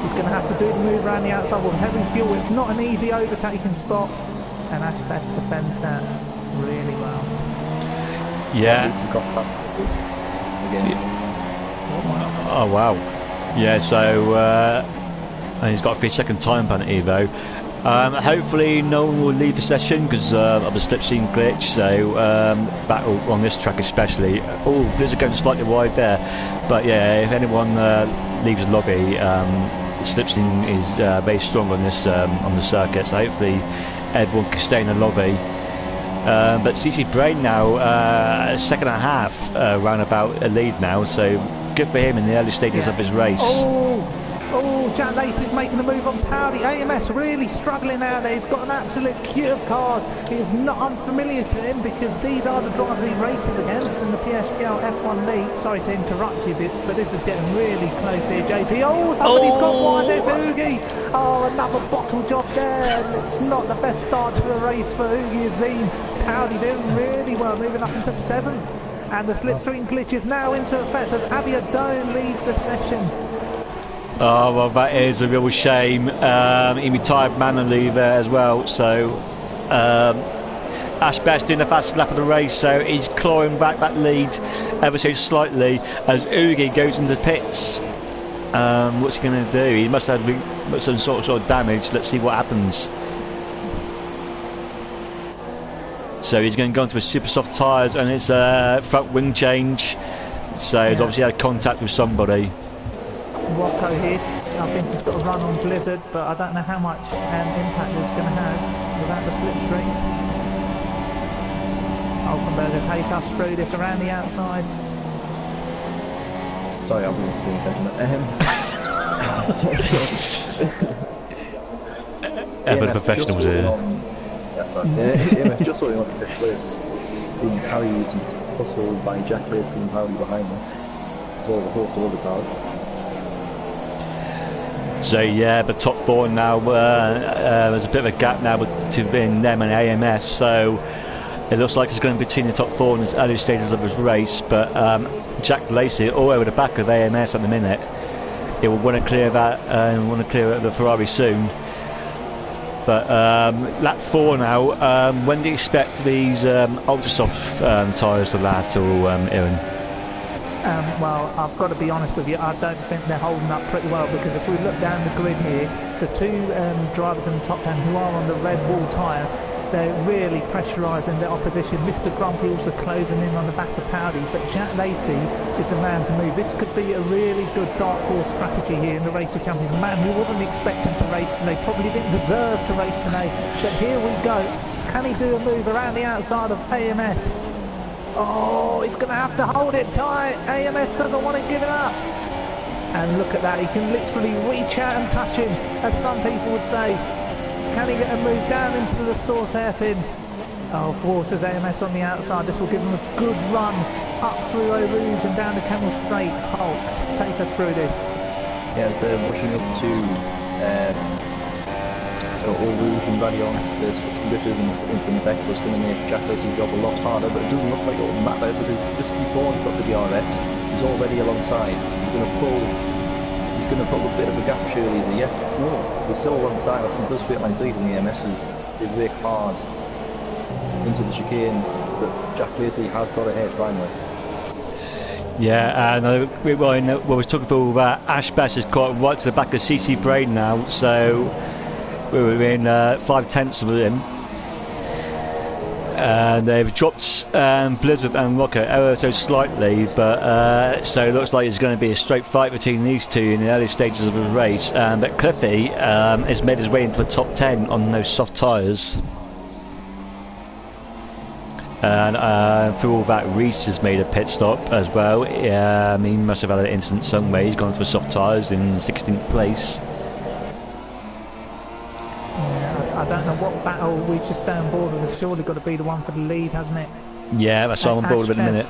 He's going to have to do the move around the outside with heavy fuel. It's not an easy overtaking spot, and Ash Best defends that really well. Yeah. Again. Oh wow. Yeah, so and he's got a 3-second time penalty though. Hopefully no one will leave the session because of a slipstream glitch, so battle on this track especially. Oh, Blizzard going slightly wide there, but yeah, if anyone leaves the lobby, slipstream is very strong on this on the circuit, so hopefully everyone can stay in the lobby. But CC Brain now, second and a half roundabout a lead now, so good for him in the early stages of his race. Oh, Jack Lacey's making a move on Powdy. AMS really struggling out there. He's got an absolute queue of cars. He is not unfamiliar to him because these are the drivers he races against in the PSGL F1 League. Sorry to interrupt you, but this is getting really close here, JP. Oh, somebody's got one. There's Oogie. Oh, another bottle job there. It's not the best start to the race for Oogie Azim. Powdy doing really well, moving up into 7th. And the slipstream glitch is now into effect as Abiadone leaves the session. Oh, well, that is a real shame. He retired manually there as well, so Ash Best doing the fastest lap of the race, so he's clawing back that lead ever so slightly as Oogie goes into pits. What's he going to do? He must have some sort of damage. Let's see what happens. So he's going to go into his super soft tyres and it's front wing change, so he's obviously had contact with somebody. Rocco here, I think he's got a run on Blizzard, but I don't know how much impact it's going to have without the slipstream. Alkenberger take us through this around the outside. Sorry, I wasn't paying attention. Ever the professionals here. Yes, just sorting on the fifth place. Being carried and hustled by Jack Lacey and Howley behind them, as well as a host of other cars. So yeah, the top 4 now, there's a bit of a gap now between them and AMS, so it looks like it's going to be between the top 4 in the early stages of his race, but Jack Lacey all over the back of AMS at the minute. He will want to clear that and want to clear the Ferrari soon. But lap 4 now. When do you expect these ultra soft tyres to last, or Aaron? Well, I've got to be honest with you, I don't think they're holding up pretty well, because if we look down the grid here, the two drivers in the top 10 who are on the red wall tyre, they're really pressurising their opposition. Mr. Grumpy also closing in on the back of Powdy, but Jack Lacey is the man to move. This could be a really good dark horse strategy here in the Race of Champions. A man who wasn't expecting to race today, probably didn't deserve to race today, but here we go. Can he do a move around the outside of AMS? Oh, he's going to have to hold it tight. AMS doesn't want to give it up. And look at that, he can literally reach out and touch him, as some people would say. Can he get a move down into the source hairpin? Oh, forces AMS on the outside. This will give him a good run up through Eau Rouge and down to Kemmel Straight. Hulk, take us through this. Yeah, as they're rushing up to Eau Rouge and Radion, there's some bit of instant effect, so it's going to make Jack Lacey's job a lot harder, but it doesn't look like it will matter, because just before he's got the DRS, he's already alongside. He's going to pull a bit of a gap, surely. Yes, no, they're still alongside us. Some does straight line season, the AMSs, they brake hard into the chicane, but Jack Lacey has got ahead finally. Yeah, and we were talking for about Ash Best has got right to the back of CC Brain now, so we're in 5/10 of him. And they've dropped Blizzard and Rocco ever so slightly, but so it looks like it's going to be a straight fight between these two in the early stages of the race. But Cliffy has made his way into the top 10 on those soft tyres. And through all that, Reese has made a pit stop as well. He must have had an incident somewhere. He's gone to the soft tyres in 16th place. I don't know what battle we should stay on board with. It's surely got to be the one for the lead, hasn't it? Yeah, that's what I'm on board with in a minute.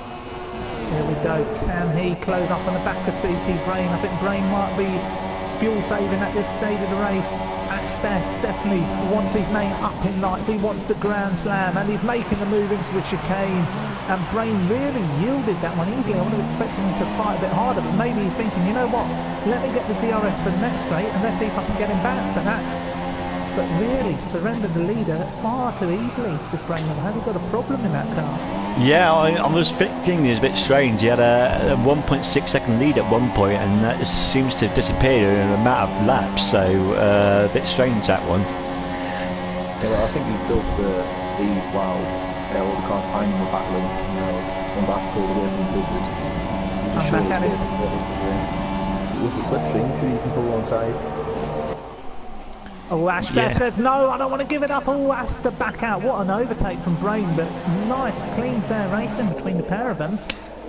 Here we go. Can he close up on the back of CC Brain? I think Brain might be fuel saving at this stage of the race. Ash Best definitely wants his name up in lights. He wants the Grand Slam, and he's making the move into the chicane. And Brain really yielded that one easily. I would have expected him to fight a bit harder, but maybe he's thinking, you know what? Let me get the DRS for the next straight, and let's see if I can get him back for that. But really surrendered the leader far too easily with Brain. Have you got a problem in that car? Yeah, I was thinking it was a bit strange. He had a 1.6 second lead at one point, and that seems to have disappeared in a matter of laps, so a bit strange, that one. Yeah, well, I think he built the lead while all the cars behind him were battling, on back all the way from the business. I'm back at it. With the slipstream, who you can pull alongside. Oh, Ash Best says, no, I don't want to give it up. Oh, has to back out. What an overtake from Brain, but nice, clean, fair racing between the pair of them.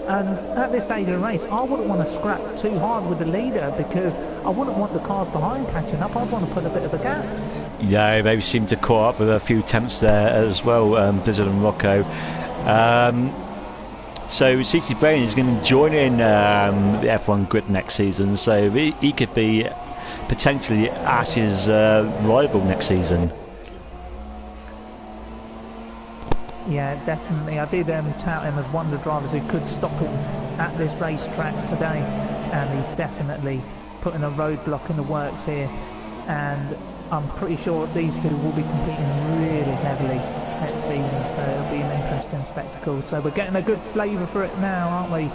And at this stage of the race, I wouldn't want to scrap too hard with the leader, because I wouldn't want the cars behind catching up. I'd want to put a bit of a gap. Yeah, they seem to caught up with a few attempts there as well, Blizzard and Rocco. So CC Brain is going to join in the F1 grid next season, so he could be potentially Ash's rival next season. Yeah, definitely. I did tout him as one of the drivers who could stop him at this racetrack today, and he's definitely putting a roadblock in the works here, and I'm pretty sure these two will be competing really heavily next season, so it'll be an interesting spectacle. So we're getting a good flavour for it now, aren't we?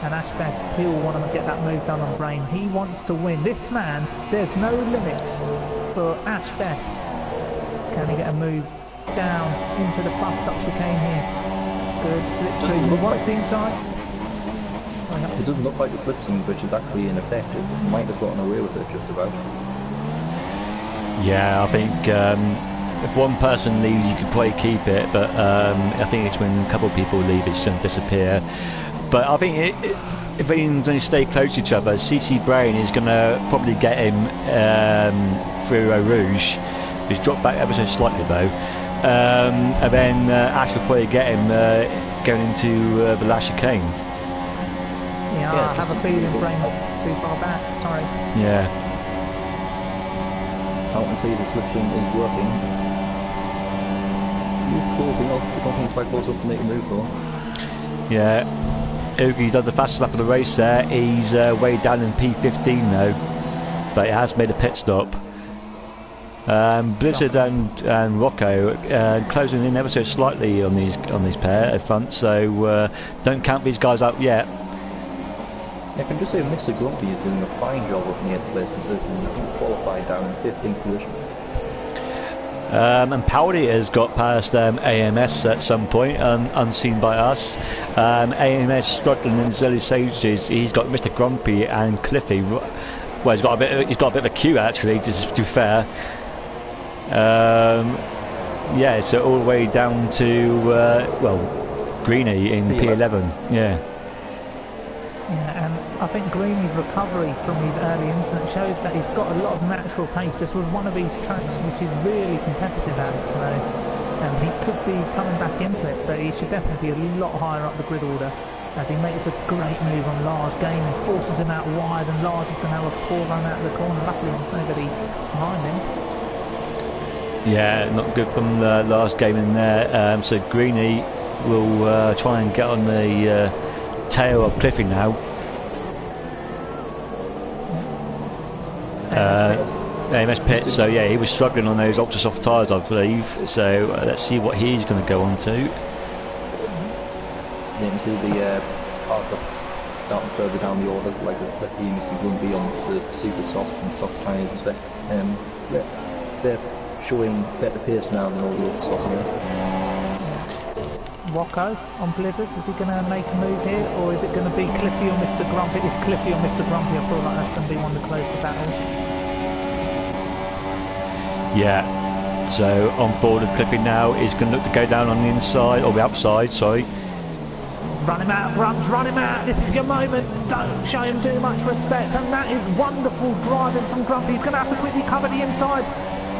And Ash Best, he'll want to get that move done on Brain. He wants to win. This man, there's no limits for Ash Best. Can he get a move down into the bus stop chicane here? Good slipstream. He wants the inside. It doesn't look like the slipstream bridge is actually in effect. It might have gotten away with it just about. Yeah, I think if one person leaves, you can probably keep it, but I think it's when a couple of people leave, it's going to disappear. But I think if they going to stay close to each other, CC Brain is going to probably get him through Eau Rouge. He's dropped back ever so slightly though. And then Ash will probably get him going into the last chicane. Yeah, I have a feeling Brain's too far back. Sorry. Yeah. Alton sees the slipstream is working. He's closing up. The company's quite close up to make a move though. Yeah. Oogie does the fastest lap of the race there. He's way down in P15 now, but he has made a pit stop. Blizzard and Rocco closing in ever so slightly on these pair fronts, so don't count these guys out yet. I can just say Mr. Grumpy is doing a fine job of the 8th place position. I think qualified down in 15th position. And Powdy has got past AMS at some point, unseen by us. AMS struggling in his early stages. He's got Mr. Grumpy and Cliffy. Well, he's got a bit of a queue actually, to be fair. Yeah, so all the way down to Greeny in P11. Yeah. Yeah, and I think Greeny's recovery from his early incident shows that he's got a lot of natural pace. This was one of these tracks which is really competitive at, so he could be coming back into it, but he should definitely be a lot higher up the grid order as he makes a great move on Lars Game and forces him out wide, and Lars is going to have a poor run out of the corner. Luckily there's nobody behind him. Yeah, not good from the last game in there. So Greeny will try and get on the tail of Cliffy now. AMS Pits, so yeah, he was struggling on those ultra soft tyres, I believe. So let's see what he's going to go on to. Yeah, you see the park starting further down the order, like the Cliffy and Mr. Grumpy on the super soft and soft tyres. They're showing better pace now than all the other soft here. Rocco on Blizzard, is he going to make a move here, or is it going to be Cliffy or Mr. Grumpy? It's Cliffy or Mr. Grumpy. I feel like that's going to be one of the closer battles. Yeah, so on board with Cliffy now, is going to look to go down on the inside, or the outside, sorry. Run him out, Grumps, run him out. This is your moment. Don't show him too much respect. And that is wonderful driving from Grumpy. He's going to have to quickly cover the inside.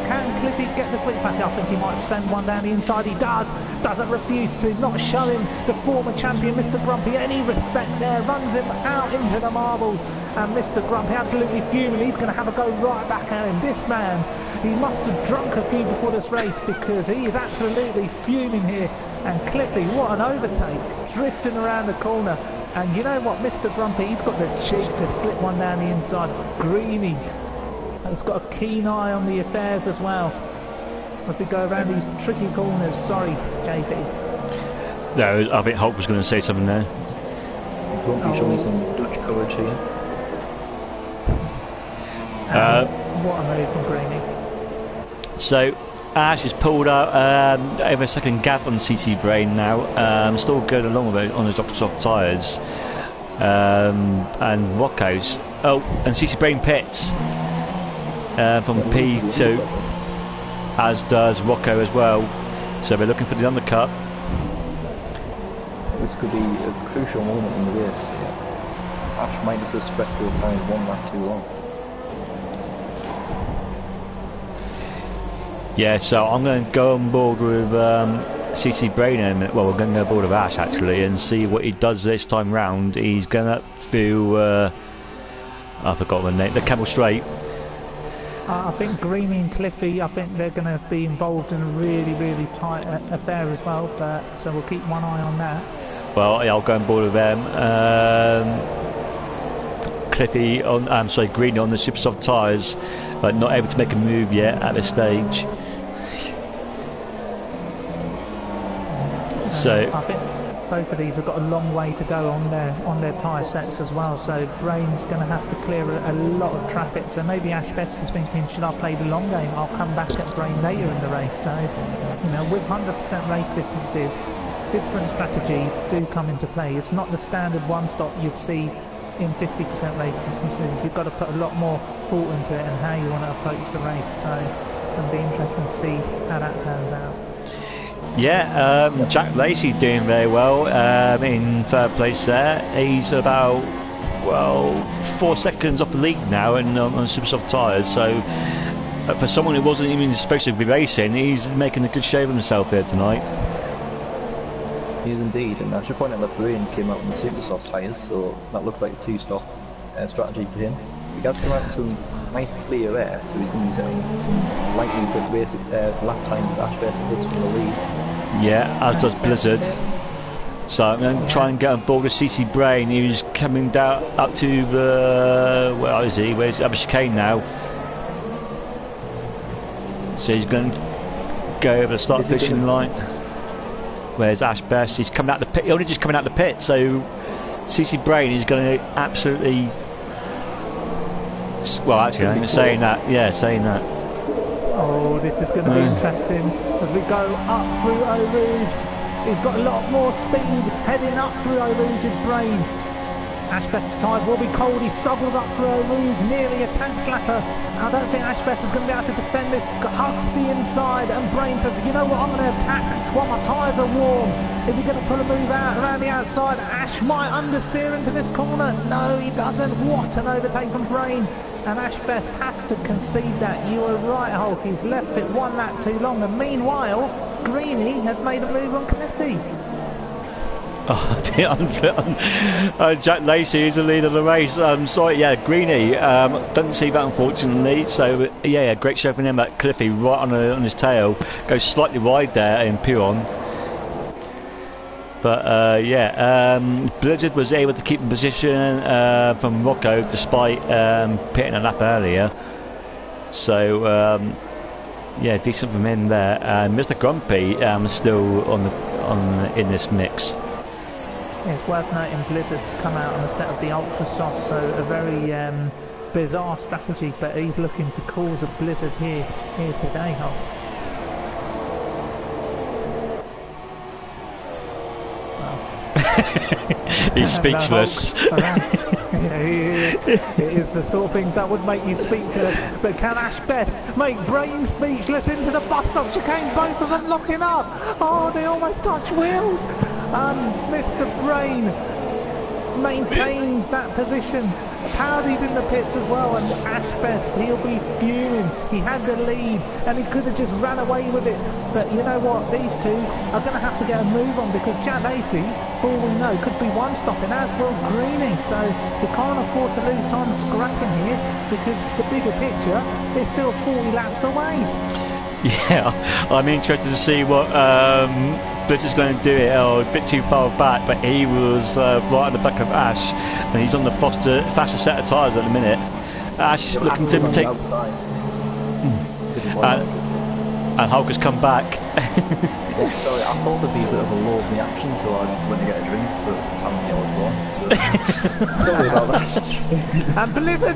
Can Cliffy get the switch back? I think he might send one down the inside. He does. Doesn't refuse to. Not showing the former champion, Mr. Grumpy, any respect there. Runs him out into the marbles. And Mr. Grumpy absolutely fuming. He's going to have a go right back at him. This man, he must have drunk a few before this race, because he is absolutely fuming here. And Cliffy, what an overtake. Drifting around the corner. And you know what, Mr. Grumpy, he's got the cheek to slip one down the inside. Greeny has got a keen eye on the affairs as well. If we go around these tricky corners. Sorry, JP. No, I think Hulk was going to say something there. Grumpy showing some Dutch courage here. What a move from Greeny. So Ash has pulled out over a second gap on CC Brain now. Still going along with it on his Dr. Soft tyres. And Rocco's. Oh, and CC Brain pits from P2, as does Rocco as well. So they're looking for the undercut. This could be a crucial moment in the race. Ash might have just stretched those tyres one lap too long. Yeah, so I'm going to go on board with CC Brain in a minute. Well, we're going to go on board with Ash actually and see what he does this time round. He's going up through I forgot the name, the Camel Straight. I think Greeny and Cliffy, I think they're going to be involved in a really, really tight affair as well, but so we'll keep one eye on that. Well, yeah, I'll go on board with them. Cliffy on, Greeny on the super soft tyres, but not able to make a move yet at this stage. So I think both of these have got a long way to go on their tyre sets as well, so Brain's going to have to clear a lot of traffic. So maybe Ash Best is thinking, should I play the long game? I'll come back at Brain later in the race. So, you know, with 100% race distances, different strategies do come into play. It's not the standard one stop you'd see in 50% race distances. You've got to put a lot more thought into it and how you want to approach the race. So it's going to be interesting to see how that pans out. yeah, Jack Lacey doing very well in third place there. He's about 4 seconds off the lead now and on super soft tyres. So for someone who wasn't even supposed to be racing, he's making a good show of himself here tonight. He is indeed, and I should point out that Brain came out on the super soft tyres, so that looks like a two-stop strategy for him. He has come out in some nice clear air, so he's going to be setting some lightly good basic lap time with Ash Best from the lead. Yeah, as does Blizzard. So I'm going to try and get on board with CC Brain. He was coming down up to the... where is he? Where's the chicane now? So he's going to go over the start finishing line. Whereas Ash Best, he's coming out the pit. He's only just coming out the pit. So CC Brain is going to absolutely. Well, actually, I'm saying that. Yeah, saying that. Oh, this is going to be interesting as we go up through Eau Rouge. He's got a lot more speed heading up through Eau Rouge with Brain. Ashbest's tyres will be cold. He struggles up through Eau Rouge, nearly a tank slapper. I don't think Ashbest is going to be able to defend this. Hugs the inside, and Brain says, you know what, I'm going to attack while my tyres are warm. Is he going to pull a move out around the outside? Ash might understeer into this corner. No, he doesn't. What an overtake from Brain. And Ashbest has to concede that. You were right, Hulk. He's left it one lap too long. And meanwhile, Greeny has made a move on Cliffy. Oh, Jack Lacey is the leader of the race. Sorry, yeah, Greeny doesn't see that, unfortunately. So yeah, great show from him. At Cliffy right on his tail, goes slightly wide there in Piron. But Blizzard was able to keep in position from Rocco despite pitting a lap earlier. So yeah, decent from him there. And Mr. Grumpy still in this mix. It's worth noting Blizzard's come out on the set of the Ultra Soft, so a very bizarre strategy, but he's looking to cause a blizzard here today, Hulk. He's speechless. It is the sort of things that would make you speechless. But can Ash Best make Brain speechless into the bus stop chicane? Both of them locking up. Oh, they almost touch wheels. Mr. Brain maintains that position. Powdy's in the pits as well, and Ash Best, he'll be fuming. He had the lead and he could have just ran away with it, but you know what, these two are going to have to get a move on, because Jack Lacey, for all we know, could be one stopping, as will Greeny. So we can't afford to lose time scrapping here, because the bigger picture is still 40 laps away. Yeah, I'm interested to see what Blizzard's going to do it. A bit too far back, but he was right on the back of Ash, and he's on the faster set of tyres at the minute. Ash looking to take. And Hulk has come back. Sorry, I thought there'd be a bit of a lull in the action, so I went to get a drink, but apparently I was wrong. So sorry about that. And Blizzard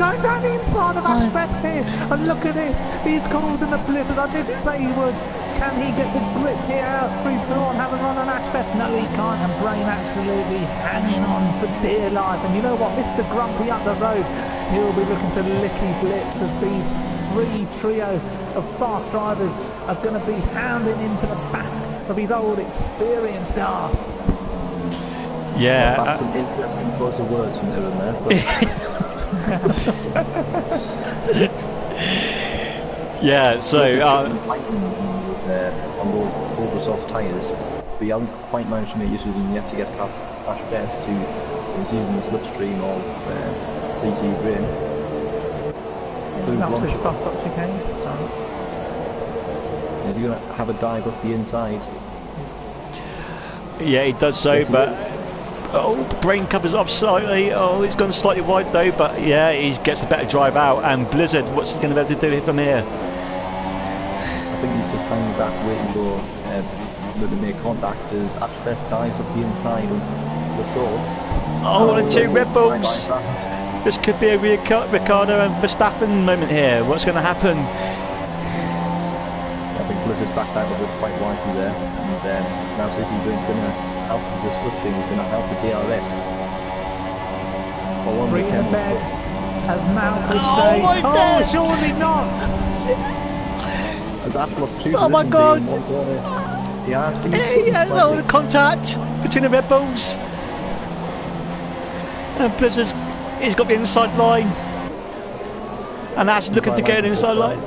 going down the inside of Ash Best here. And look at this, he's causing a blizzard. I did say he would. Can he get the grip here out through Braun, having run on Ash Best? No, he can't. And Brain absolutely hanging on for dear life. And you know what, Mr. Grumpy up the road, he'll be looking to lick his lips as these three trio of fast drivers are going to be hounding into the back of his old experienced Darth. Yeah, well, that's some interesting sorts of words from here and there. Yeah, so was there on those ultra soft tyres, but he hasn't quite managed to make use of them yet to get past Ash Best, who is using the slipstream of CC Green. That's his bus stop chicane. Sorry. Is he going to have a dive up the inside? Yeah, he does so, yes, but Brain covers up slightly. Oh, he's gone slightly wide though, but yeah, he gets a better drive out. And Blizzard, what's he going to be able to do from here? I think he's just hanging back, waiting for them to make contact as Ash Best dives up the inside of the source. Oh, and two Red Bulls. This could be a Ricciardo and Verstappen moment here. What's going to happen? I think Blizzard's backed out of it quite wisely there, and now says he's going to help the slipstream, he's going to help the DRS. Bring the bed, as Mal would say. Oh, surely not! Oh my God! The contact between the Red Bulls. And Blizzard's, he's got the inside line. And Ash looking to get an inside line.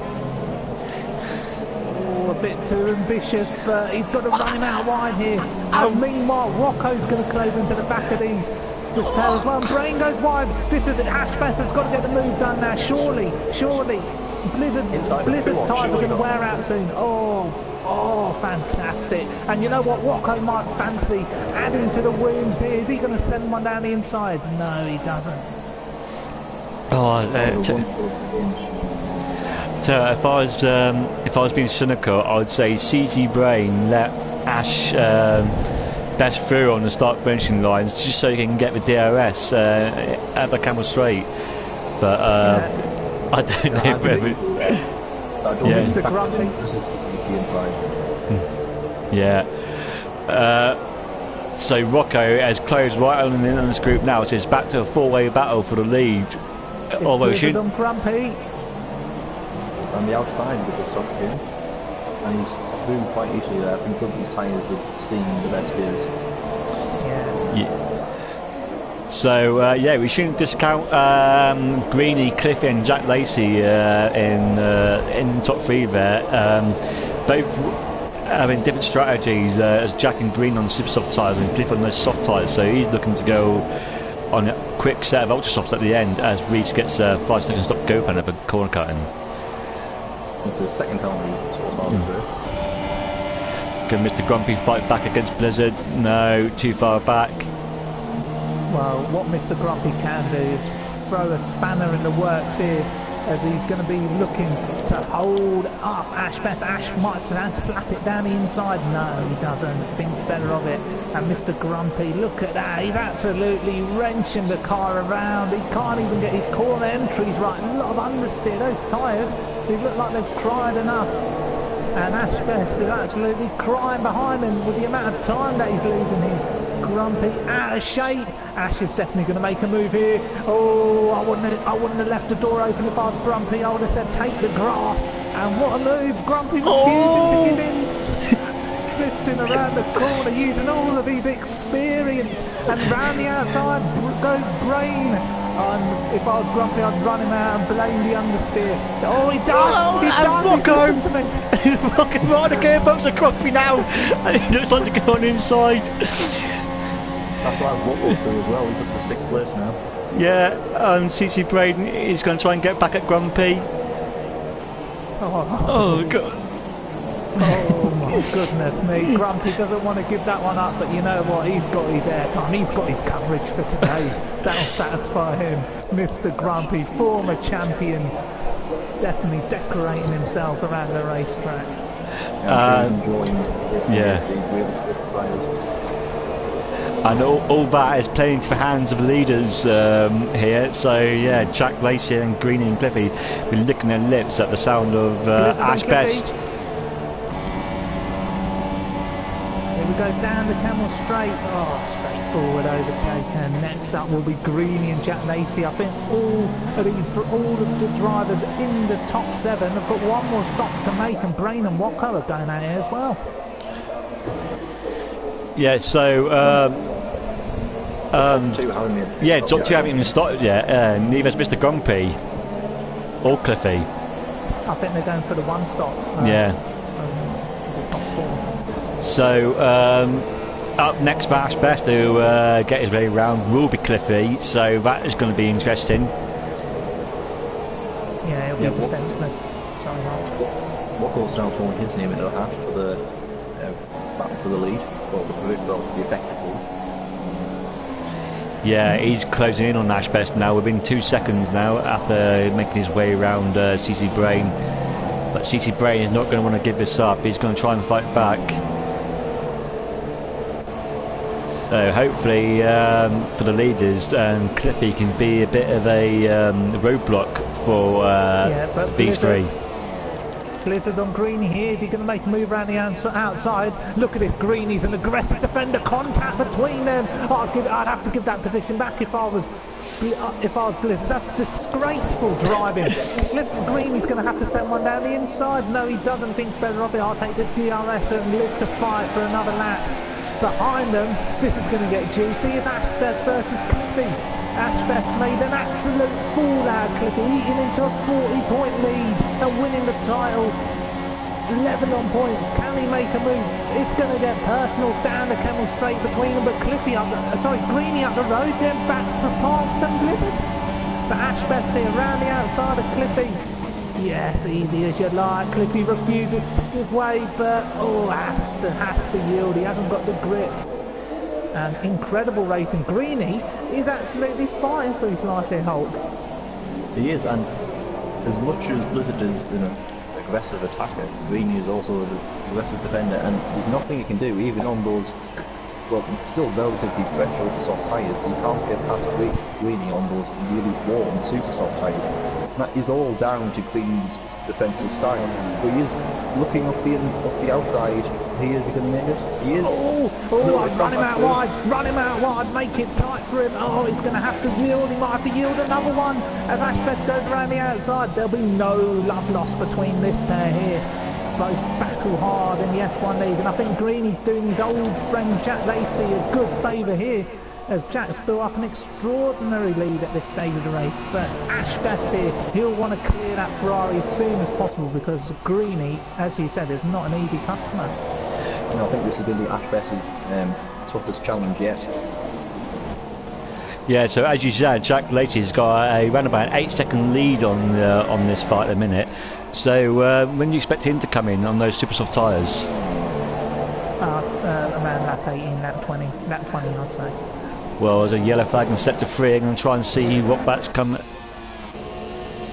A bit too ambitious, but he's got to run him out wide here. And meanwhile, Rocco's going to close into the back of this pair as well. And Brain goes wide. This is it. Ash Best has got to get the move done now. Surely. Blizzard's tyres are going to wear out soon. Oh, fantastic. And you know what? Rocco might fancy adding to the wounds here. Is he going to send one down the inside? No, he doesn't. if I was being cynical, I would say CC Brain let Ash dash through on the start finishing lines just so you can get the DRS at the Camel Straight. But I don't know whether. Mr. Grumpy. Yeah. So Rocco has closed right on in this group now. So it's back to a four-way battle for the lead. Although Grumpy on the outside with the soft gear, and he's through quite easily there. I think his tyres have seen the best gears. Yeah. So we shouldn't discount Greeny, Cliffy, and Jack Lacey in the top three there. Both having different strategies, as Jack and Green on super soft tyres and Cliff on those soft tyres. So he's looking to go on a quick set of ultra softs at the end as Reese gets a 5 second stop go pen of a corner cutting. It's a second penalty. Can Mr. Grumpy fight back against Blizzard? No, too far back. Well, what Mr. Grumpy can do is throw a spanner in the works here, as he's going to be looking to hold up Ash Best. Ash might slap it down the inside. No, he doesn't. Thinks better of it. And Mr. Grumpy, look at that. He's absolutely wrenching the car around. He can't even get his corner entries right. A lot of understeer. Those tyres, they look like they've cried enough. And Ash Best is absolutely crying behind him with the amount of time that he's losing here. Grumpy out of shape. Ash is definitely going to make a move here. Oh, I wouldn't have left the door open if I was Grumpy. I would have said take the grass. And what a move. Grumpy refusing to give in. Drifting around the corner using all of his experience, and round the outside goes Brain. If I was Grumpy, I'd run him out and blame the understeer. Oh, he does! He does! Rocco! Rocco right on the gearbox of Grumpy now, and he looks like to go on inside. That's what I've walked through as well. He's up to 6th place now. Yeah, and CC Braden is going to try and get back at Grumpy. Oh God. Oh my goodness me. Grumpy doesn't want to give that one up, but you know what? He's got his airtime. He's got his coverage for today. That'll satisfy him. Mr. Grumpy, former champion, definitely decorating himself around the racetrack. And all that is playing into the hands of the leaders here. So yeah, Jack Lacey and Greeny and Cliffy been licking their lips at the sound of Ash Best. Here we go down the Camel Straight. Oh, straightforward overtake. And next up will be Greeny and Jack Lacey. I think all of the drivers in the top 7 have got one more stop to make, and Brain and Watko are going out here as well. Yeah, so top 2 haven't even started yet. Neither's Mr. Grumpy or Cliffy. I think they're going for the one stop. Yeah. The top 4. So up next for Ash Best to get his way around will be Cliffy. So that is going to be interesting. Yeah, he'll be defenceless. What goes down throwing his name into a hat for the battle for the lead? Well, the effective one. Yeah, he's closing in on Ash Best now within 2 seconds now after making his way around CC Brain. But CC Brain is not going to want to give this up. He's going to try and fight back. So hopefully for the leaders, Cliffy can be a bit of a roadblock for B3. Blizzard on Greeny here. Is he going to make a move around the outside? Look at this. Greeny's an aggressive defender. Contact between them. I'd have to give that position back if I was Blizzard. That's disgraceful driving. Greeny's going to have to send one down the inside. No, he doesn't. Thinks better of it. I'll take the DRS and live to fight for another lap. Behind them, this is going to get juicy. It's Ash Best versus Cliffy. Ash Best made an absolute fool out of Cliffy, eating into a 40-point lead and winning the title. Level on points. Can he make a move? It's going to get personal down the Camel Straight between them, but Greeny up the road, then back for past and Blizzard. But Ash Best here around the outside of Cliffy. Yes, easy as you like. Cliffy refuses to give way, but has to yield. He hasn't got the grip. And incredible racing. Greeny is absolutely fighting for his life here, Hulk. He is, and as much as Blizzard is an aggressive attacker, Greeny is also an aggressive defender, and there's nothing he can do, even on those, well, still relatively fresh ultra soft tyres. So you can't get past Greeny on those really warm super soft tyres. That is all down to Greeny's defensive style. But he is looking up the outside. He is becoming injured. He is. Run him out wide, make it tight for him. Oh, he's going to have to yield. He might have to yield another one. As Ashbeth goes around the outside, there'll be no love lost between this pair here. Both battle hard in the F1 league, and I think Greeny's doing his old friend Jack Lacey a good favour here, as Jack's built up an extraordinary lead at this stage of the race. But Ashbeth here, he'll want to clear that Ferrari as soon as possible, because Greeny, as he said, is not an easy customer. I think this is going to be Ashbeth's toughest challenge yet. Yeah, so as you said, Jack Lacey's got around about an 8-second lead on this fight at the minute. So when do you expect him to come in on those super soft tyres? Around lap 18, lap 20, I'd say. Well, there's a yellow flag in sector 3. I'm going to try and see what that's come.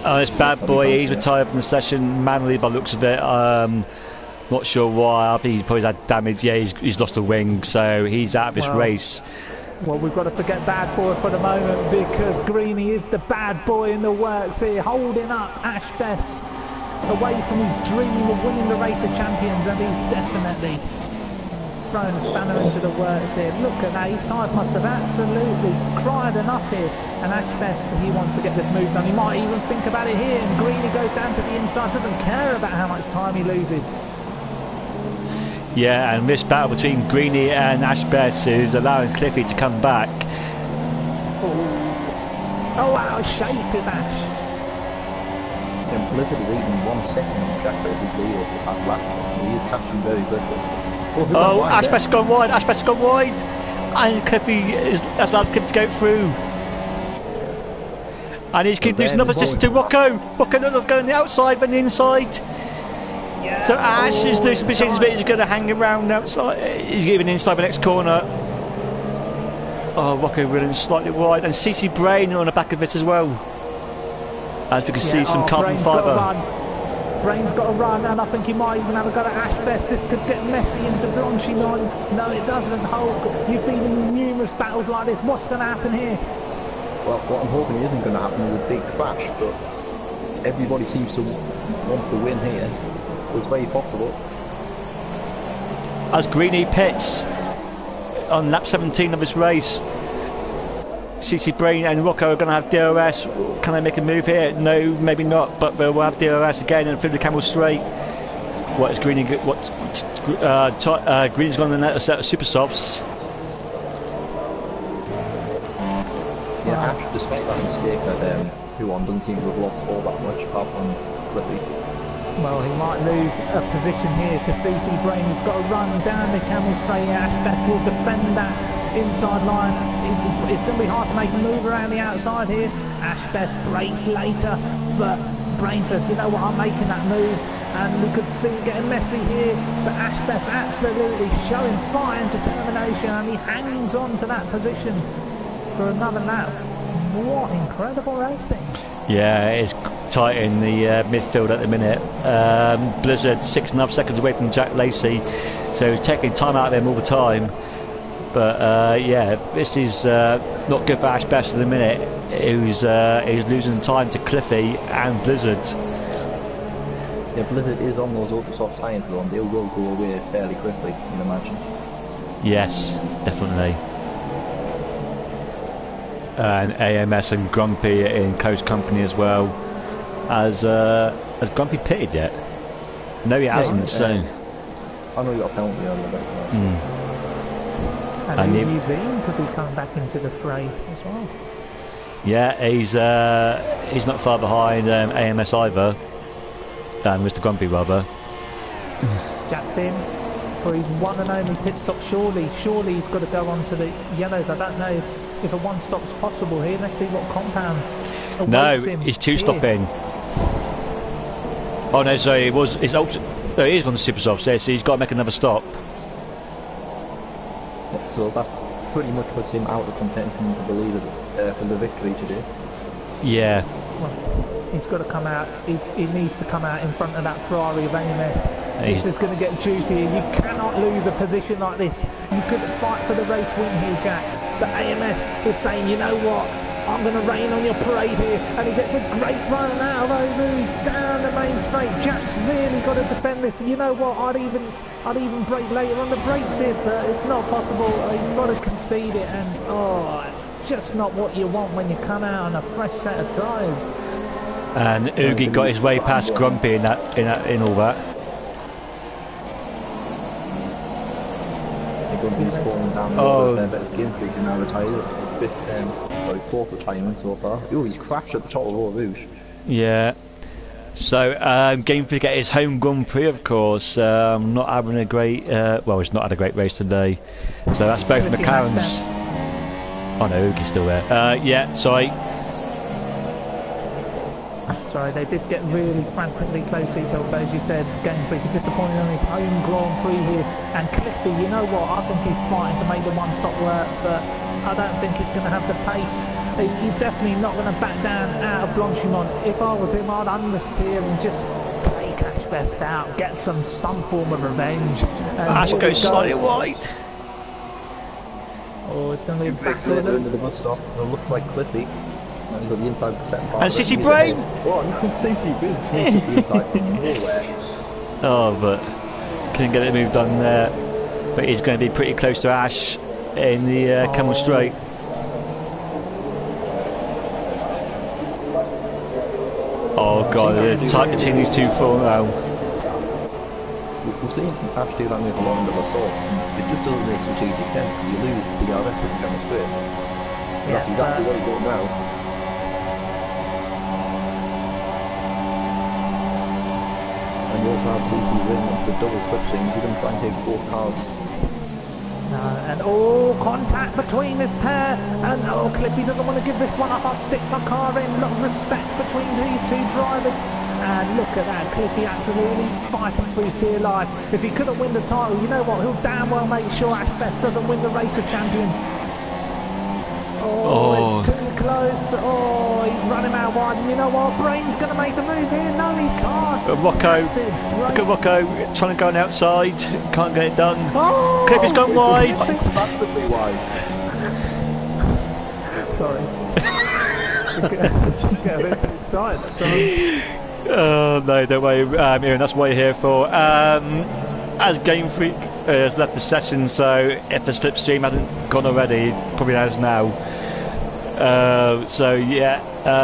Oh, this bad boy, he's retired from the session manually by the looks of it. Not sure why. I think he's probably had damage. Yeah, he's lost a wing, so he's out of this race. Well, we've got to forget bad boy for the moment, because Greeny is the bad boy in the works here, holding up Ashbeth away from his dream of winning the Race of Champions, and he's definitely thrown a spanner into the works here. Look at that, his tyre must have absolutely cried enough here, and Ashbeth, he wants to get this move done. He might even think about it here, and Greeny goes down to the inside, doesn't care about how much time he loses. Yeah, and this battle between Greeny and Ashbeth, who's allowing Cliffy to come back. Oh, wow, shape is Ash. Yeah, Blizzard is even 1 second on Jack Lacey's lead off the past lap, so he is catching very quickly. Oh, Ashbeth's gone wide, Ashbeth's gone wide, and Cliffy has allowed Cliffy to go through. And he's keeping losing up position to Rocco. Rocco not going on the outside but the inside. Yeah. So Ash is losing positions, but he's going to hang around outside. He's getting inside the next corner. Oh, Rocco running slightly wide, and CC Brain on the back of it as well. As we can see, some carbon fibre. Brain's got to run, and I think he might even have a go at Ashbeth. This could get messy into Blanchimont. No, it doesn't. Hulk, you've been in numerous battles like this. What's going to happen here? Well, what I'm hoping isn't going to happen is a big crash, but everybody seems to want the win here, so it's very possible. As Greeny pits on lap 17 of this race, CC Brain and Rocco are going to have DRS. Can they make a move here? No, maybe not, but we'll have DRS again and through the Camel Straight. What is Greeny? Greeny's gone on a set of super softs. Yeah, Ash, despite that mistake that who won, doesn't seem to have lost all that much apart from Cliffy. Well, he might lose a position here to CC Brain. He's got to run down the Camel Straight. Ashbeth will defend that inside line. It's going to be hard to make a move around the outside here. Ashbeth breaks later, but Brain says, you know what, I'm making that move. And we could see it getting messy here, but Ashbeth's absolutely showing fire and determination, and he hangs on to that position for another lap. What incredible racing. Yeah, it's tight in the midfield at the minute. Blizzard 6.5 seconds away from Jack Lacey, so he's taking time out of him all the time. But yeah, this is not good for Ashbeth at the minute, who's losing time to Cliffy and Blizzard. Yeah, Blizzard is on those ultra soft tyres though, and they will go away fairly quickly, I can imagine. Yes, definitely. And AMS and Grumpy in close company as well. Has Grumpy pitted yet? No, he hasn't. So I know he got a penalty earlier. And New Zealand could be coming back into the fray as well. Yeah, he's not far behind AMS either. Mr. Grumpy rather. Jack's in for his one and only pit stop. Surely he's got to go on to the yellows. I don't know if a one stop's possible here. Let's see what compound awaits him. No, he's two stopping. Oh no, sorry, he's on the super soft, so he's got to make another stop. So that pretty much puts him out of contention for the lead for the victory today. Yeah. Well, he's got to come out. He needs to come out in front of that Ferrari of AMS. This is going to get juicy. You cannot lose a position like this. You could fight for the race win here, Jack. But AMS is saying, you know what? I'm going to rain on your parade here. And he gets a great run out of Ovu down the main straight. Jack's really got to defend this. You know what? I'd even brake later on the brakes here, but it's not possible. He's got to concede it, and it's just not what you want when you come out on a fresh set of tyres. And Oogie got his way past Grumpy in all that. Grumpy's falling down the road there, but his game freak now retires. It's the fourth retirement so far. Oh, he's crashed at the top of Royal Rouge. Yeah. So Game Freak at his home Grand Prix, of course, not having a great. Well, he's not had a great race today. So that's both McLarens. Oh no, Oogie's still there. Yeah, sorry. Sorry, they did get really frantically close to each other, but as you said, Game Freak is disappointed on his home Grand Prix here. And Cliffy, you know what? I think he's fighting to make the one-stop work, but I don't think he's going to have the pace. He's definitely not going to back down out of Blanchimont. If I was him, I'd understeer and just take Ash Best out, get some form of revenge. Ash goes slightly wide. Oh, it's going to be a battle into the bus stop. It looks like Cliffy. And he's got the inside of the set part. And CC Brain! Oh, CC Brain sneaks the inside from nowhere. Oh, but couldn't get it moved on there. But he's going to be pretty close to Ash in the Camel Straight. Oh god, the tight between these two full now. We've seen Ash do that with a lot of the sauce, and it just doesn't make strategic sense. You lose the DRS with the Camel Straight. That's exactly what he's got now. And you also have CC's in the double switching. You're going to try and take both cars. And contact between this pair, and Cliffy doesn't want to give this one up. I'll stick my car in. A lot of respect between these two drivers, and look at that, Cliffy absolutely fighting for his dear life. If he couldn't win the title, you know what, he'll damn well make sure Ash Best doesn't win the Race of Champions. It's too close. He's running out wide, and you know what, Brain's going to make the move here. No, he can't. Rocco, look at Rocco trying to go on the outside, can't get it done. Cliffy's gone wide. Massively wide. Sorry. Just get a bit too excited. Oh no, don't worry, Ian, that's what you're here for. As Game Freak has left the session, so if the slipstream hasn't gone already, it probably has now.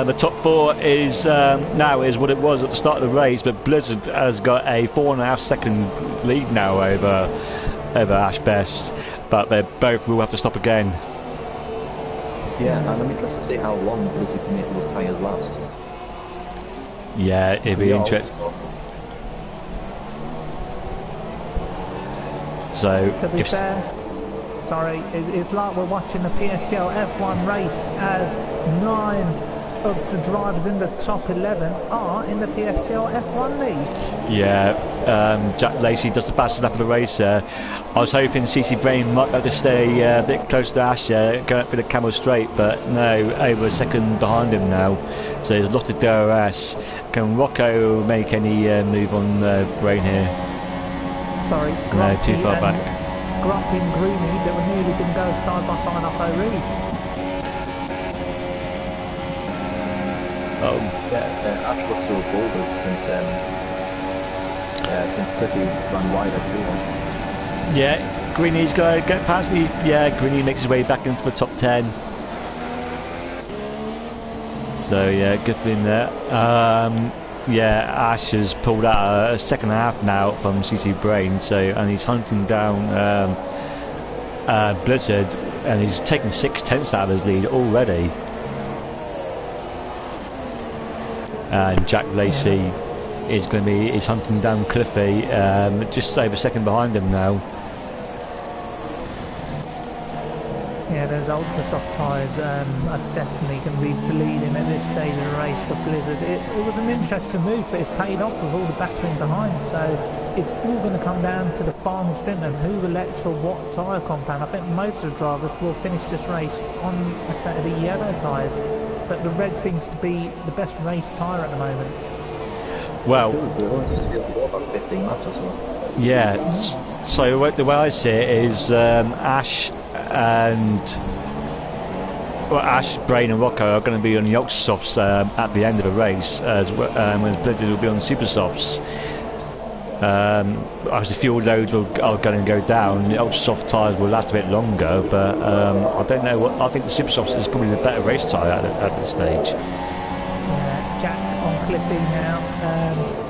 The top four is now is what it was at the start of the race, but Blizzard has got a 4.5 second lead now over Ash Best, but they both will have to stop again. Yeah, and I'm interested to see how long Blizzard can make those tyres last. Yeah, it'd be interesting. So, to be fair, sorry, it's like we're watching the PSGL F1 race as 9 of the drivers in the top 11 are in the PSGL F1 league. Yeah, Jack Lacey does the fastest lap of the race. I was hoping CC Brain might be able to stay a bit close to Ash, going through the Camel Straight, but no, over a second behind him now. So there's a lot of DRS. Can Rocco make any move on Brain here? Sorry, no, too far back. Grumpy and Greeny, they were nearly going to go side by side off O'Reilly. Ash looks so bold since Cliffy ran wide at everyone. Yeah, Greeny's going to get past these. Yeah, Greeny makes his way back into the top 10. So yeah, good thing there. Ash has pulled out a second half now from CC Brain, and he's hunting down Blizzard, and he's taken 6/10 out of his lead already. And Jack Lacey is hunting down Cliffy, just over a second behind him now. Yeah, those ultra soft tyres are definitely going to be bleeding at this stage of the race for Blizzard. It was an interesting move, but it's paid off with all the battering behind. So it's all going to come down to the final stint and who elects for what tyre compound. I think most of the drivers will finish this race on a set of the yellow tyres. but the red seems to be the best race tyre at the moment. Well, about 15 laps or so. yeah. So the way I see it is Ash and Ash, Brain and Rocco are going to be on the ultra softs at the end of the race, as when Blizzard will be on the super softs. Obviously, fuel loads are going to go down. The ultra soft tyres will last a bit longer, but I don't know. I think the super softs is probably the better race tyre at this stage. Jack on Cliffy now.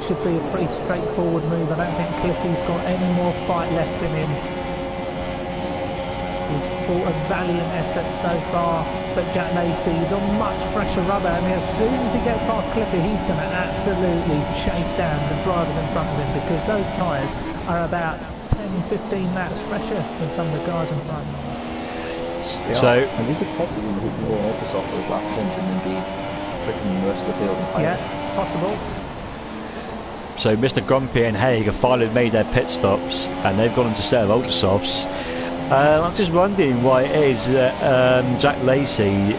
Should be a pretty straightforward move. I don't think Cliffy's got any more fight left in him. He's fought a valiant effort so far, but Jack Lacey is on much fresher rubber. I mean, as soon as he gets past Cliffy, he's going to absolutely chase down the drivers in front of him, because those tyres are about 10-15 laps fresher than some of the guys in front. So I think it's possible that more Microsoft was last stint and indeed quicker than the rest of the field. Yeah, it's possible. So Mr. Grumpy and Haig have finally made their pit stops, and they've gone into a set of ultra softs. I'm just wondering why it is Jack Lacey,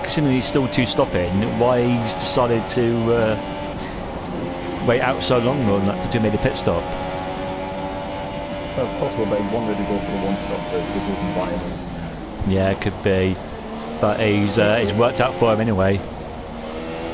considering he's still two stopping, why he's decided to wait out so long on that to make a pit stop. Well, it's possible they wanted to go for the one stop, but it wasn't viable. Yeah, it could be, but it's worked out for him anyway.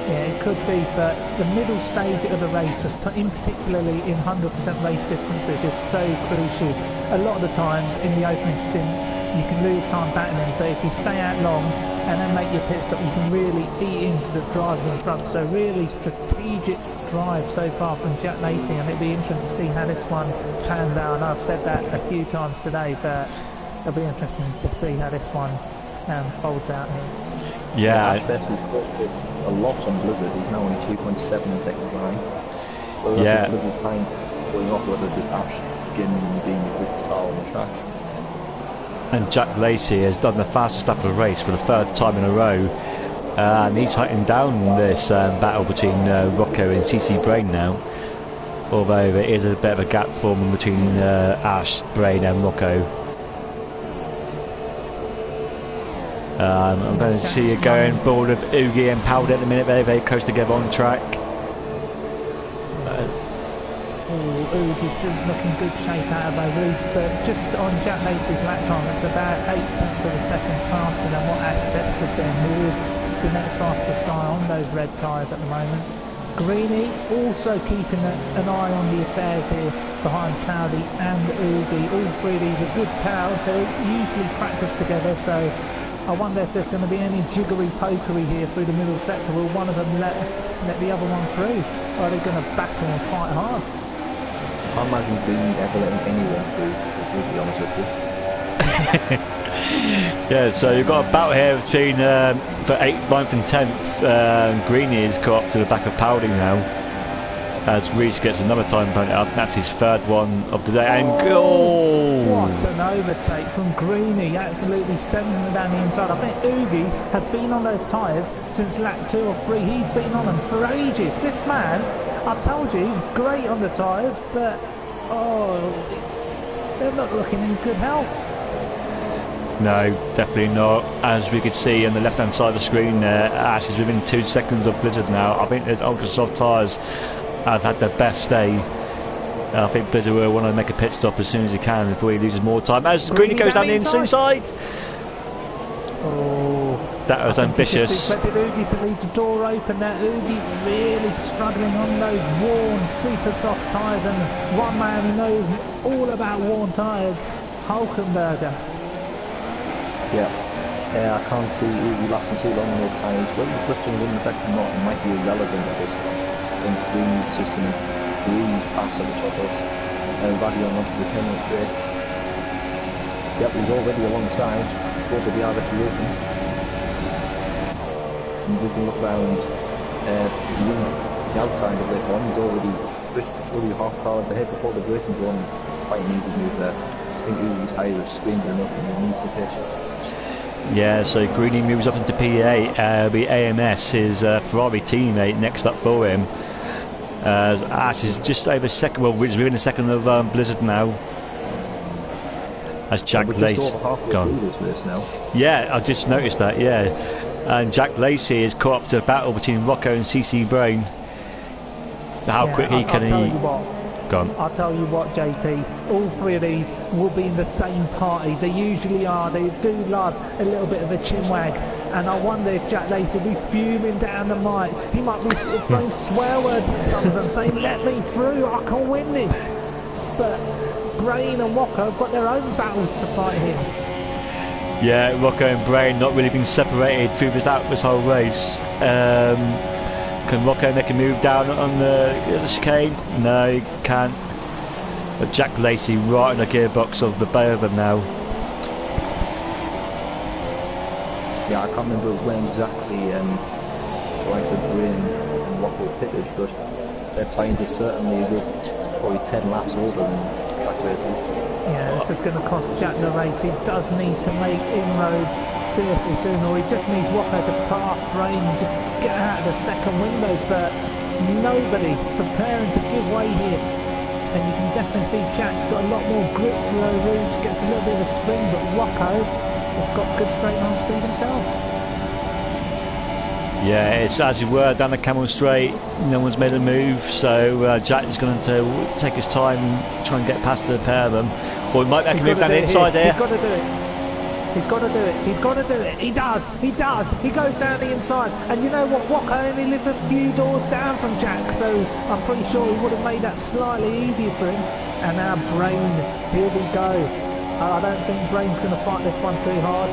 Yeah, it could be, but the middle stage of the race, in particularly in 100% race distances, is so crucial. A lot of the times in the opening stints, you can lose time battling, but if you stay out long and then make your pit stop, you can really eat into the drivers in front. So really strategic drive so far from Jack Lacey, and it'll be interesting to see how this one pans out. And I've said that a few times today, but it'll be interesting to see how this one folds out here. Yeah, Ash Best has quoted a lot on Blizzard. He's now only 2.7 seconds behind. Well, that's Blizzard's time going off, whether just Ash being the quickest car on the track. And Jack Lacey has done the fastest lap of the race for the third time in a row, and he's hunting down this battle between Rocco and CC Brain now, although there is a bit of a gap forming between Ash, Brain and Rocco. I'm going to see you going board of Oogie and Powder at the minute, very close together on track. Oogie's looking good shape out of the roof, but just on Jack Lacey's lap time, it's about 8 tenths of a second faster than what Ash Betster's doing, who is the next fastest guy on those red tyres at the moment. Greeny also keeping an eye on the affairs here behind Cloudy and Oogie. All three of these are good pals. They usually practice together, so I wonder if there's going to be any jiggery-pokery here through the middle sector. Will one of them let the other one through? Or are they going to battle and fight hard? I can't imagine Greeny ever letting anyone through, to be honest with you. Yeah, so you've got a battle here between for 8th, 9th and 10th. Greeny is caught up to the back of Powding now, as Reese gets another time point up. That's his third one of the day. And what an overtake from Greeny, absolutely sending them down the inside. I think Oogie has been on those tyres since lap 2 or 3. He's been on them for ages. This man, I told you, he's great on the tyres, but they're not looking in good health. No, definitely not. As we could see on the left hand side of the screen there, Ash is within 2 seconds of Blizzard now. I think the ultra soft tyres have had their best day. I think Blizzard will want to make a pit stop as soon as he can before he loses more time. As Greeny goes down the inside. That was ambitious. Expected Oogie to leave the door open there. Oogie really struggling on those worn super soft tyres, and one man who knows all about worn tyres, Hulkenberger. Yeah, I can't see Oogie lasting too long on those tyres. Whether it's lifting wind effect or not, it might be irrelevant at this point. I think Green's just going to breeze past at the top of Vadion onto the penalty straight. Yep, he's already alongside. Both of the RS is open. And we can look around the outside of this one. He's already half car ahead before the braking zone. Quite an easy move there. I think Oogie's tyres are strained enough and he needs to pitch. Yeah, so Greeny moves up into P8. The AMS, his Ferrari teammate, next up for him. Ash is just over second, well, he's within a second of Blizzard now. As Jack Lace gone. Now. Yeah, I just noticed that. Yeah, and Jack Lacey is caught up to a battle between Rocco and CC Brain. So how quickly can he? Go on. I'll tell you what, JP, all three of these will be in the same party. They usually are. They do love a little bit of a chinwag. And I wonder if Jack Lacey will be fuming down the mic. He might be throwing swear words at some of them, saying, let me through, I can win this. But Brain and Rocco have got their own battles to fight here. Yeah, Rocco and Brain not really been separated through this whole race. Can Rocco make a move down on the chicane? No, he can't. But Jack Lacey right in the gearbox of the both of them now. Yeah, I can't remember when exactly the likes of Brain and Rocco pitted, but their times are certainly probably 10 laps older than Jack Lacey. Yeah, this is going to cost Jack the race. He does need to make inroads seriously soon, or he just needs Rocco to pass Brain and just get out of the second window, but nobody preparing to give way here. And you can definitely see Jack's got a lot more grip for the route, gets a little bit of a spring, but Rocco has got good straight line speed himself. Yeah, it's as you were down the Camel Straight, no one's made a move, so Jack is going to take his time and try and get past the pair of them. Or he might make a move down the inside there. He's got to do it. He's got to do it. He's got to do it. He does. He does. He goes down the inside. And you know what? Rocco only lives a few doors down from Jack, so I'm pretty sure he would have made that slightly easier for him. And now Brain. Here we go. I don't think Brain's going to fight this one too hard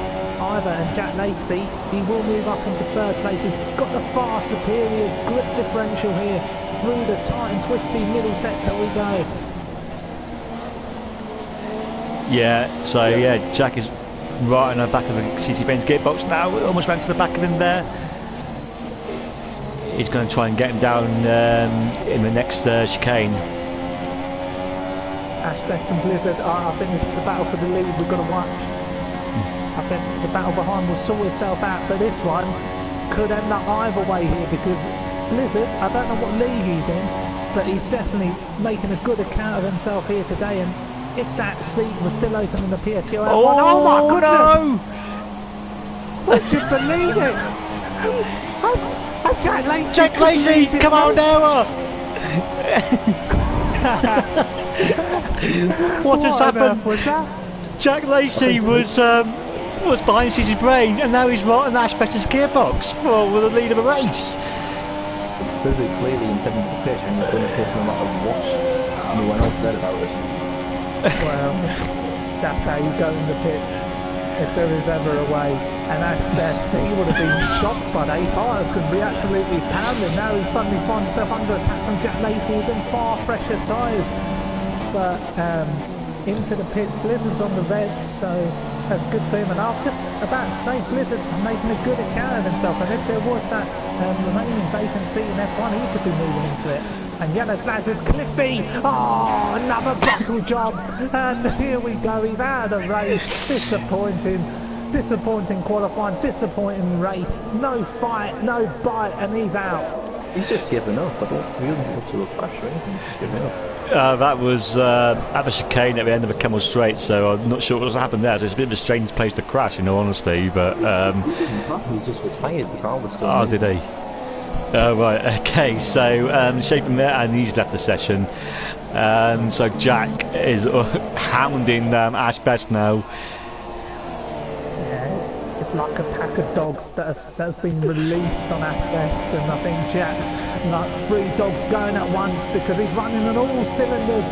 either. And Jack Lacey, he will move up into third place. He's got the far superior grip differential here. Through the tight and twisty middle sector we go. Yeah, so yeah, Jack is right on the back of the CC Brain's gearbox now, almost ran to the back of him there. He's going to try and get him down in the next chicane. Ashbest and Blizzard, I think this is the battle for the lead we've got to watch. I think the battle behind will sort itself out, but this one could end up either way here, because Blizzard, I don't know what league he's in, but he's definitely making a good account of himself here today. And if that seat was still open in the PSGL Race, oh my goodness! No. Would you believe it? Jack Lacey, come on now! What has happened? Was that? Jack Lacey was behind CC Brain, and now he's right on Ashbest's gearbox for the lead of a race. Blizzard clearly intended to pitch, and going to pitch no matter what anyone else said about it. Well, that's how you go in the pits, if there is ever a way. And at best, he would have been shocked by that. He thought it was going to be absolutely pounded. Now he suddenly finds himself under attack from Jack Lacey, who's in far fresher tyres. But into the pits, Blizzard's on the reds, so that's good for him. And I was just about to say, Blizzard's making a good account of himself. And if there was that remaining vacant seat in F1, he could be moving into it. And Yellow Blizzard, Cliffy, oh, another buckle job, and here we go, he's out of the race, disappointing qualifying, disappointing race, no fight, no bite, and he's out. He's just given up. He doesn't go to a crash or anything, he's just giving up. That was at the chicane at the end of a Camel Straight, so I'm not sure what's happened there. So it's a bit of a strange place to crash, in all honesty, but he's just retired, the car was still oh, did he? Right, okay, so shaping there, and he's left the session. So Jack is hounding Ashbest now. Yeah, it's like a pack of dogs that's been released on Ashbest, and I think Jack's like 3 dogs going at once because he's running on all cylinders.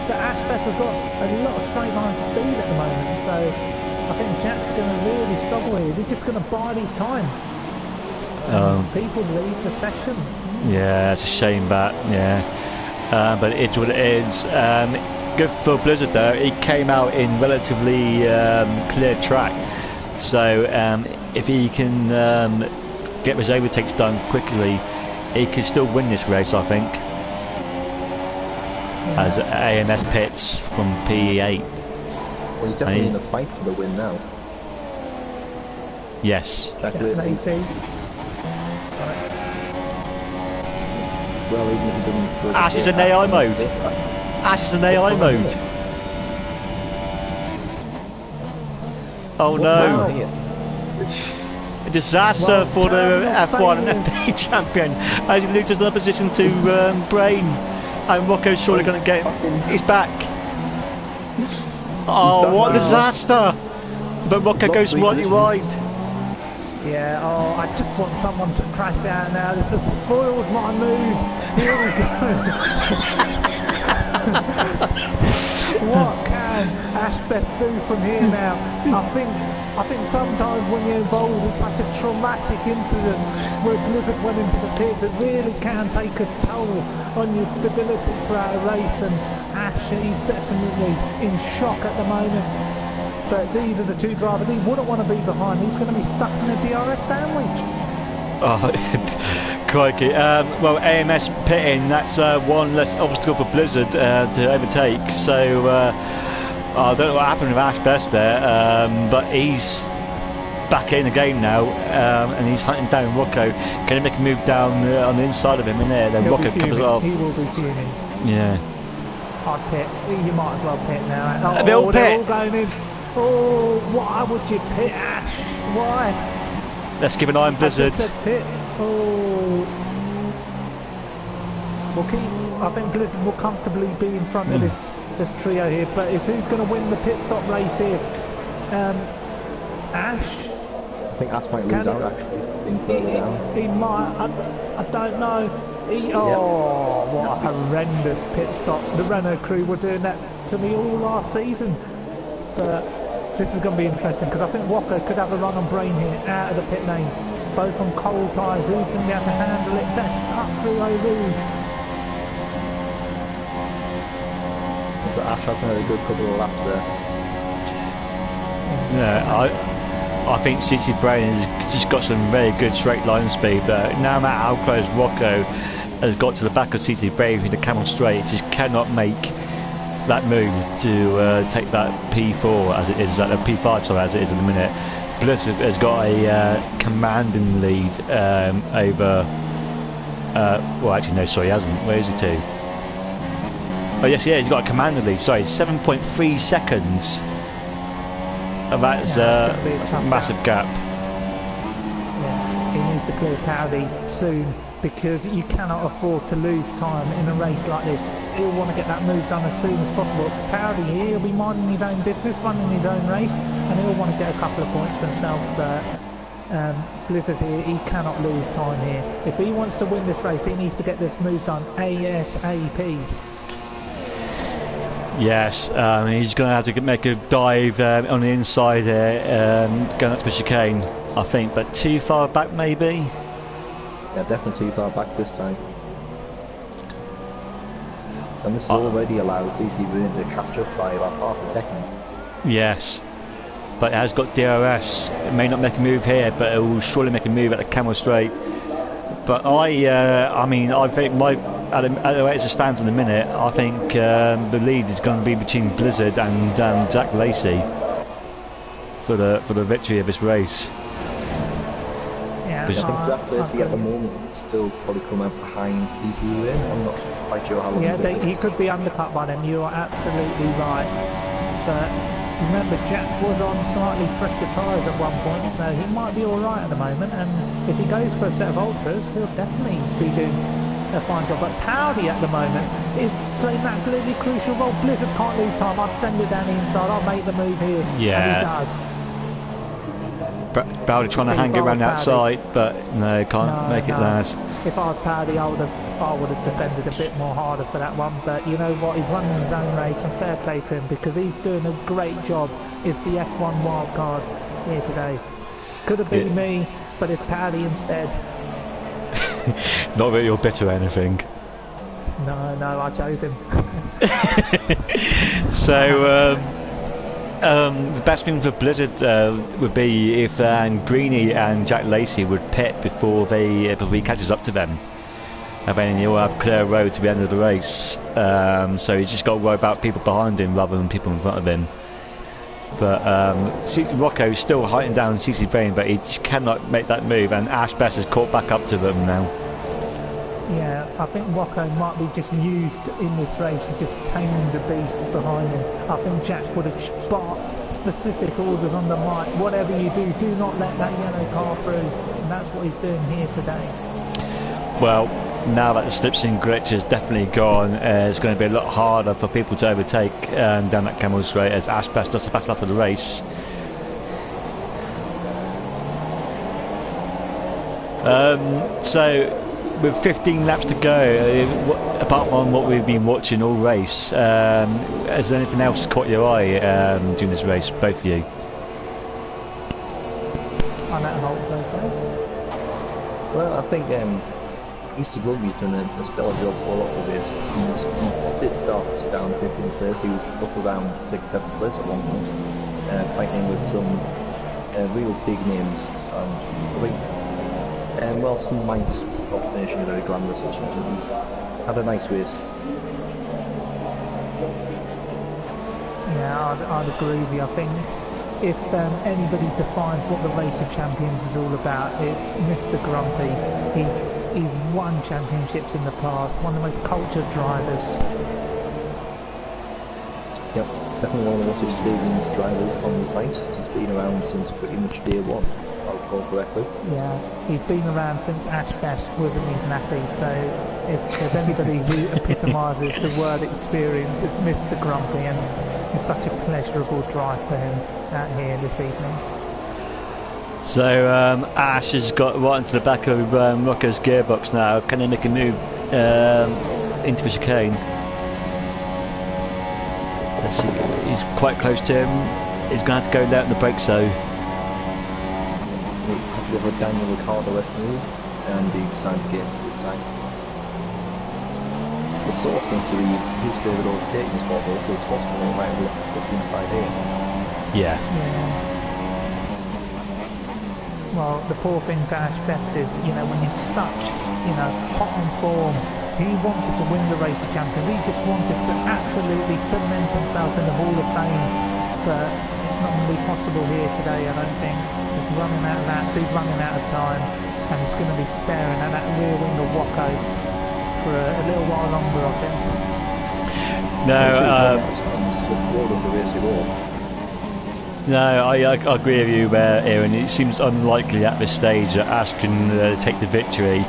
But Ashbest has got a lot of straight line speed at the moment, so I think Jack's going to really struggle here. He's just going to bide his time. People leave the session. Yeah, it's a shame that, yeah. But it's what it is. Good for Blizzard though, he came out in relatively clear track. So if he can get his overtakes done quickly, he could still win this race, I think. Yeah. As AMS pits from PE8. Well, he's definitely in the fight for the win now. Yes. Jack Lacey. Well, even if he didn't Ash is in AI mode. Ash is in AI mode. Oh no. A disaster for the F1 and F3 champion as he loses another position to Brain. And Rocco's surely going to get him. He's back. Oh, what a disaster! But Rocco goes slightly wide. Yeah, oh, I just want someone to crash out now. This has spoiled my mood. Here we go. What can Ashbeth do from here now? I think sometimes when you're involved in such a traumatic incident where Blizzard went into the pits, it really can take a toll on your stability throughout a race, and Ash, he's definitely in shock at the moment. But these are the two drivers he wouldn't want to be behind. He's going to be stuck in a DRS sandwich. Oh, crikey. Well, AMS pitting, that's one less obstacle for Blizzard to overtake. So I don't know what happened with Ash Best there, but he's back in the game now, and he's hunting down Rocco. Can he make a move down on the inside of him in there? Then Rocco comes off. He will be fuming. Yeah. I'd pit. You might as well pit now. They're all they're all going in. Oh, why would you pit, Ash? Why? Let's give an eye on Blizzard. I just said pit. Oh. I think Blizzard will comfortably be in front of this trio here, but it's who's going to win the pit stop race here? Ash? I think Ash might lose out actually, being further down. He might, I don't know. What a horrendous pit stop. The Renault crew were doing that to me all last season. But this is going to be interesting because I think Walker could have a run on Brain here out of the pit lane. Both on cold tyres. Who's going to be able to handle it best up through Eau Rouge? So Ash has had a good couple of laps there. Yeah, I think CC Brain has just got some very good straight line speed, but no matter how close Rocco has got to the back of CC Brain with the camel straight, it just cannot make that move to take that P4 as it is, P5 sorry, as it is in a minute. Blizzard has got a commanding lead over. Well, actually, no, sorry, he hasn't. Where is he to? Oh yes, yeah, he's got a commanding lead. Sorry, 7.3 seconds. And that's a massive gap. Yeah, he needs to clear Powdy soon because you cannot afford to lose time in a race like this. He'll want to get that move done as soon as possible. Powdy here, he'll be minding his own business, running his own race, and he'll want to get a couple of points for himself. Blizzard here, he cannot lose time here. If he wants to win this race, he needs to get this move done ASAP. Yes, he's going to have to make a dive on the inside there, going up to the chicane, I think, but too far back maybe? Yeah, definitely too far back this time. And this has already allowed CC Brain to catch up by about half a second. Yes, but it has got DRS. It may not make a move here, but it will surely make a move at the camel straight. But I mean, I think at the way it stands in a minute, I think the lead is going to be between Blizzard and Jack Lacey for the victory of this race. Yeah, I think Jack Lacey at the moment still probably come out behind CC Brain. I'm not quite sure how long. Yeah, he could be undercut by them. You are absolutely right. But remember, Jack was on slightly fresher tyres at one point, so he might be all right at the moment. And if he goes for a set of ultras, he'll definitely be doing a fine job. But Powdy at the moment is playing an absolutely crucial role. Blizzard can't lose time. I'd send it down the inside. I'll make the move here. Yeah. And he does. Powdy trying to hang it around the outside, but no, can't make it last. If I was Powdy, I would have defended a bit more harder for that one. But you know what? He's running his own race, and fair play to him because he's doing a great job. It's the F1 wild card here today. Could have been me, but it's Powdy instead. Not that you're bitter or anything. No, I chose him. So. The best thing for Blizzard would be if Greeny and Jack Lacey would pit before he catches up to them, and then he'll have clear road to the end of the race. So he's just got to worry about people behind him rather than people in front of him. But Rocco's still hunting down CC Brain, but he just cannot make that move, and Ash Best has caught back up to them now. Yeah, I think Rocco might be just used in this race, just taming the beast behind him. I think Jack would have sparked specific orders on the mic. Whatever you do, do not let that yellow car through. And that's what he's doing here today. Well, now that the slipstream glitch is definitely gone, it's going to be a lot harder for people to overtake down that Camel Straight as Ashbash does the fast lap of the race. So with 15 laps to go, apart from what we've been watching all race, has anything else caught your eye during this race, both of you? I'm at Holt both days. Well, I think Mr. Gruggy's done a stellar job for a lot of this. He did start down 15th place. He was up around 6th, 7th place at one point, fighting with some real big names. I think, well, some might not finishing a very glamorous or something. He's had a nice race. Yeah, I'd agree with you. I think if anybody defines what the Race of Champions is all about, it's Mr. Grumpy. He's won championships in the past, one of the most cultured drivers. Yep, definitely one of the most experienced drivers on the site. He's been around since pretty much day one, if I recall correctly. Yeah, he's been around since Ash Best was in his nappies, so if there's anybody who epitomises the word experience, it's Mr. Grumpy, and it's such a pleasurable drive for him out here this evening. So Ash has got right into the back of Rocco's gearbox now. Can he make a move into the chicane? Let's see, he's quite close to him. He's going to have to go down the brakes though. We've got a Daniel Ricciardo-esque move, and he decided to get this time. It sort of seems to be his favourite overtaking spot though, so it's possible he might have looked inside here. Yeah. Well, the poor thing for Ash Best is, when you're such, hot on form, he wanted to win the Race of Champions. He just wanted to absolutely cement himself in the Hall of Fame. But it's not going to be possible here today, I don't think. He's running out of laps, he's running out of time, and he's going to be staring at that rear wing of Wacko for a little while longer, I think. No, I agree with you there, Aaron. It seems unlikely at this stage that Ash can take the victory,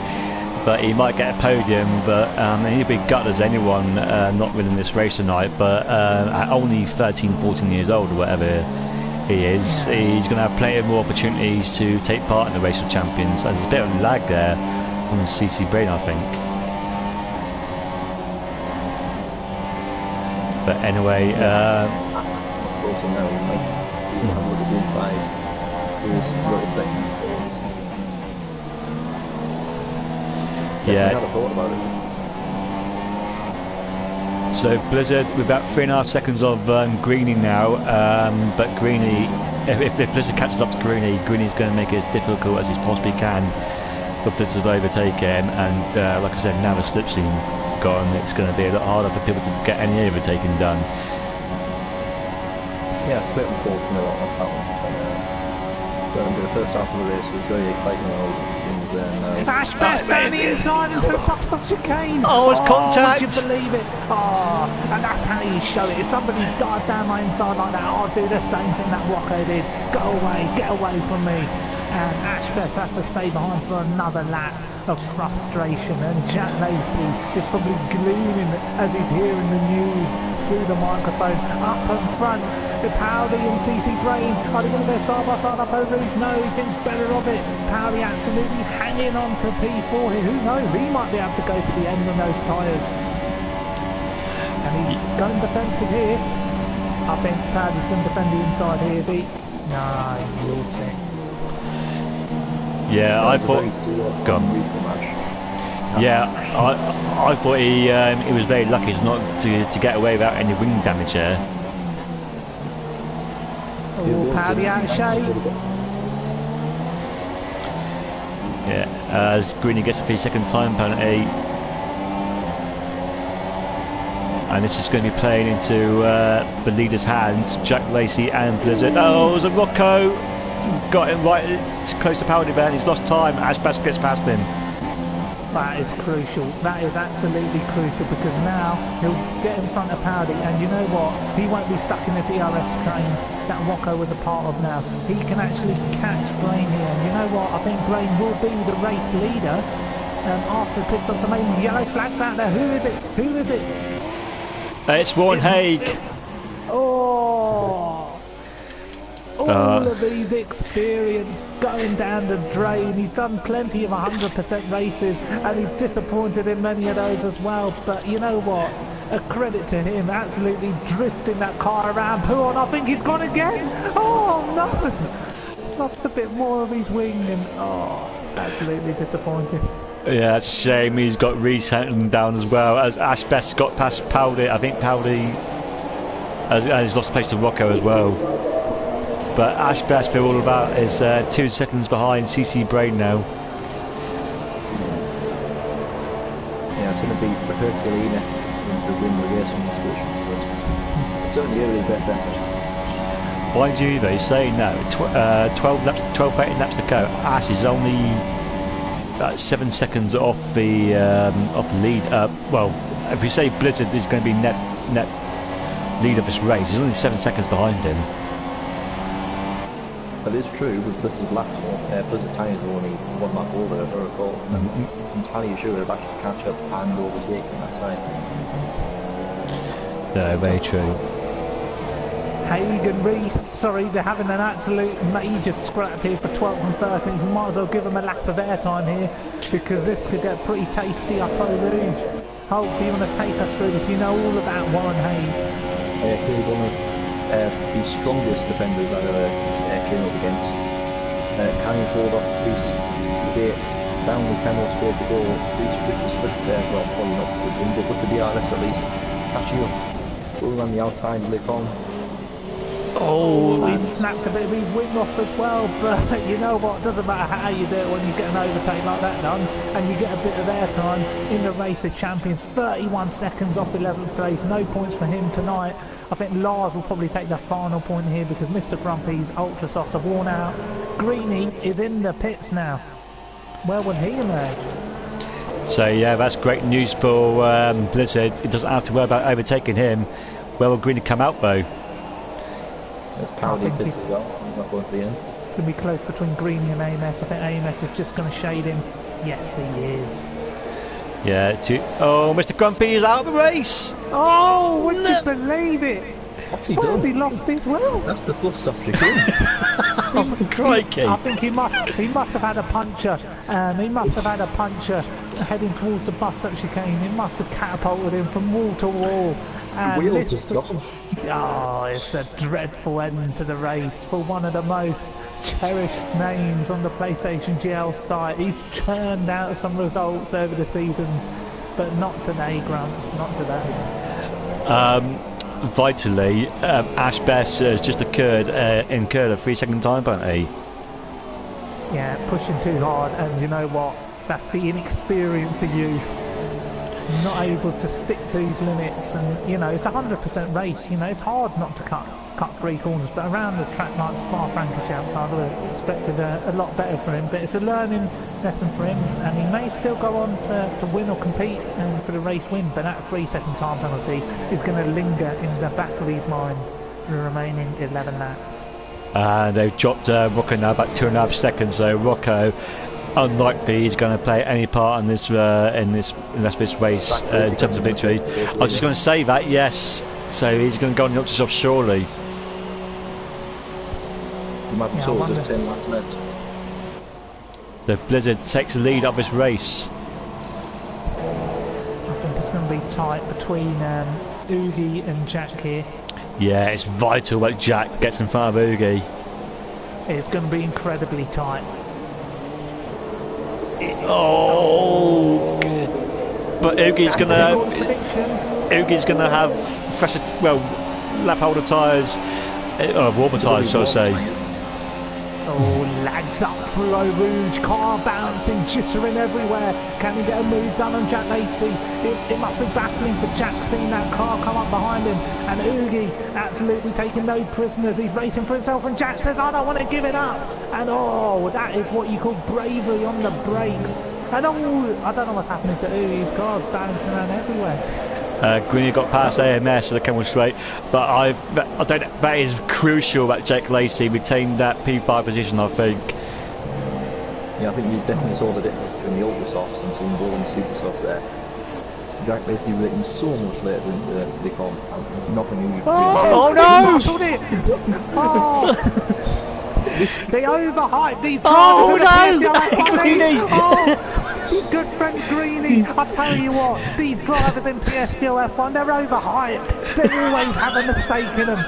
but he might get a podium. But he'd be gutted as anyone not winning this race tonight. But at only 13, 14 years old or whatever he is, he's going to have plenty of more opportunities to take part in the Race of Champions. There's a bit of lag there on the CC brain, I think. But anyway, look at the inside. There's little sections. Yeah. I never thought about it. So Blizzard with about 3.5 seconds of Greeny now, but Greeny, if Blizzard catches up to Greeny's going to make it as difficult as he possibly can for Blizzard to overtake him. And like I said, now the slipstream's gone, it's going to be a lot harder for people to get any overtaking done. Yeah, it's a bit unfortunate on that one. But the first half of the race was very exciting when all these things there. Ash Best down the inside into a bust of chicane. Oh, it's contact! Would you believe it? Oh, and that's how you show it. If somebody dived down my inside like that, I'd do the same thing that Rocco did. Go away, get away from me. And Ash Best has to stay behind for another lap of frustration. And Jack Lacey is probably gleaming as he's hearing the news through the microphone. Up in front, Powley and CC Brain, are they going to go side by side up over East? No, he thinks better of it. Powley absolutely hanging on to P4 here. Who knows, he might be able to go to the end on those tyres. And he's going defensive here. I think Powley's going to defend the inside here, is he? No, he yields it. Yeah, I thought... Go on. Yeah, I thought he was very lucky not to get away without any wing damage there. Oh, Paddy out of shape. Yeah, as Greeny gets a 3-second time penalty. And this is going to be playing into the leader's hands, Jack Lacey and Blizzard. Oh, it was a Rocco. Got him right close to Powley there, and he's lost time. Ash Best gets past him. That is crucial. That is absolutely crucial because now he'll get in front of Powdy, and you know what? He won't be stuck in the DRS train that Rocco was a part of now. He can actually catch Brain here, and you know what? I think Brain will be the race leader after the pit stops. So maybe yellow flags out there. Who is it? Who is it? It's Warren Haig. Oh! All of these experience going down the drain. He's done plenty of 100% races and he's disappointed in many of those as well. But you know what? A credit to him, absolutely drifting that car around. Puon, I think he's gone again. Oh no! Lost a bit more of his wing and absolutely disappointed. Yeah, it's a shame he's got Reese Hampton down as well. As Ash Best got past Powdy, I think Powdy has lost place to Rocco as well. But Ash Best, for all about, is 2 seconds behind CC Brain now. Yeah, it's going to be for Herculina to win the race on this station. It's certainly early best effort. Mind you, though, saying that 12 laps to go, Ash is only 7 seconds off the lead. Well, if we say Blizzard is going to be net lead of this race, he's only 7 seconds behind him. That is true, but Blizzard laps Blizzard tyres are only 1 lap over, if I recall. I'm entirely sure they've actually catch up and overtake on that side. No, very true. Haig and Reese, sorry, they're having an absolute major scrap here for 12th and 13th. We might as well give them a lap of airtime here because this could get pretty tasty up Eau Rouge. Hope, do you want to take us through this? You know all about Warren Haig. He's one of the strongest defenders I've ever came up against. Can he hold off Reese debate down with 10 more straight to go? Reese really slipped there, well, probably not slipping, but with the DRS at least. Catching up, going around the outside of Le Con. Oh, he snapped a bit of his wing off as well, but you know what, doesn't matter how you do it when you get an overtake like that done and you get a bit of airtime in the race of champions. 31 seconds off 11th place, no points for him tonight. I think Lars will probably take the final point here because Mr. Grumpy's ultra softs are worn out. Greeny is in the pits now. Where would he emerge? So yeah, that's great news for Blizzard. It doesn't have to worry about overtaking him. Where will Greeny come out though? There's Powdy pits as well. He's not going to be in. It's going to be close between Greeny and AMS. I think AMS is just going to shade him. Yes, he is. Yeah. Oh, Mr. Grumpy is out of the race. Oh, would you believe it? What's he done? Has he lost his will? That's the fluff off the game. Oh, crikey. I think he must have had a puncher. He must have had a puncher heading towards the bus that chicane. It must have catapulted him from wall to wall. The wheel just gone. Oh, it's a dreadful end to the race for one of the most cherished names on the PlayStation GL site. He's churned out some results over the seasons, but not today, Grumps, not today. Vitally, Ash Best has just incurred a 3-second time penalty. Yeah, pushing too hard, and you know what? That's the inexperience of youth. Not able to stick to his limits, and you know it's a 100% race. You know it's hard not to cut 3 corners, but around the track like Spa-Francorchamps, I would have expected a lot better for him. But it's a learning lesson for him, and he may still go on to win or compete for the race win. But that 3-second time penalty is going to linger in the back of his mind for the remaining 11 laps. They've dropped Rocco now about 2.5 seconds. So Rocco, unlikely he's going to play any part in this this race in terms of victory. I was just going to say that, yes. So he's going to go on the ultra soft surely. You might be told there's 10 laps left. The Blizzard takes the lead of this race. I think it's going to be tight between Oogie and Jack here. Yeah, it's vital that Jack gets in front of Oogie. It's going to be incredibly tight. Oh, but Oogie's going to have fresher, lap holder tyres, warmer tyres, shall I say. Oh, lags up through Eau Rouge, car bouncing, jittering everywhere. Can he get a move done on Jack Lacey? It must be baffling for Jack seeing that car come up behind him. And Oogie absolutely taking no prisoners. He's racing for himself, and Jack says, I don't want to give it up. And oh, that is what you call bravery on the brakes. And I don't know what's happening to Udi's cars bouncing around everywhere. Greeny got past AMS, so they came on straight. But I don't. That is crucial that Jake Lacey retained that P5 position, I think. Yeah, I think you definitely saw the difference between the ultra softs and some Golden super softs there. Jack basically rating so much later than they call nothing. Oh no! Oh. They overhyped these drivers. Oh no! Greeny! Oh, good friend Greeny. I tell you what, these drivers in PSGL F1, they're overhyped. They always have a mistake in them.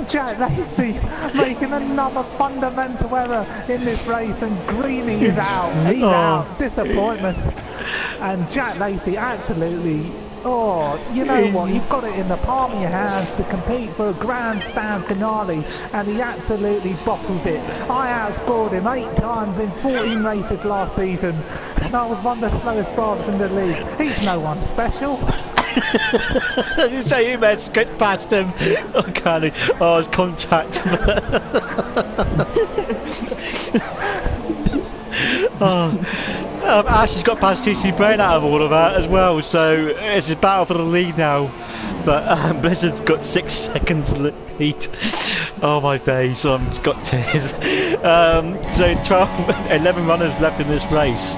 Jack Lacey making another fundamental error in this race, and Greeny is out. He's out. Disappointment. And Jack Lacey absolutely. Oh, you know what? You've got it in the palm of your hands to compete for a grandstand finale, and he absolutely bottled it. I outscored him 8 times in 14 races last season, and I was one of the slowest drivers in the league. He's no one special. You say Umes gets past him. Oh, can't he? Oh, it's contact. Ash has got past TC Brain out of all of that as well, so it's a battle for the lead now. But Blizzard's got 6 seconds lead. Oh my days, I've got tears. So 11 runners left in this race.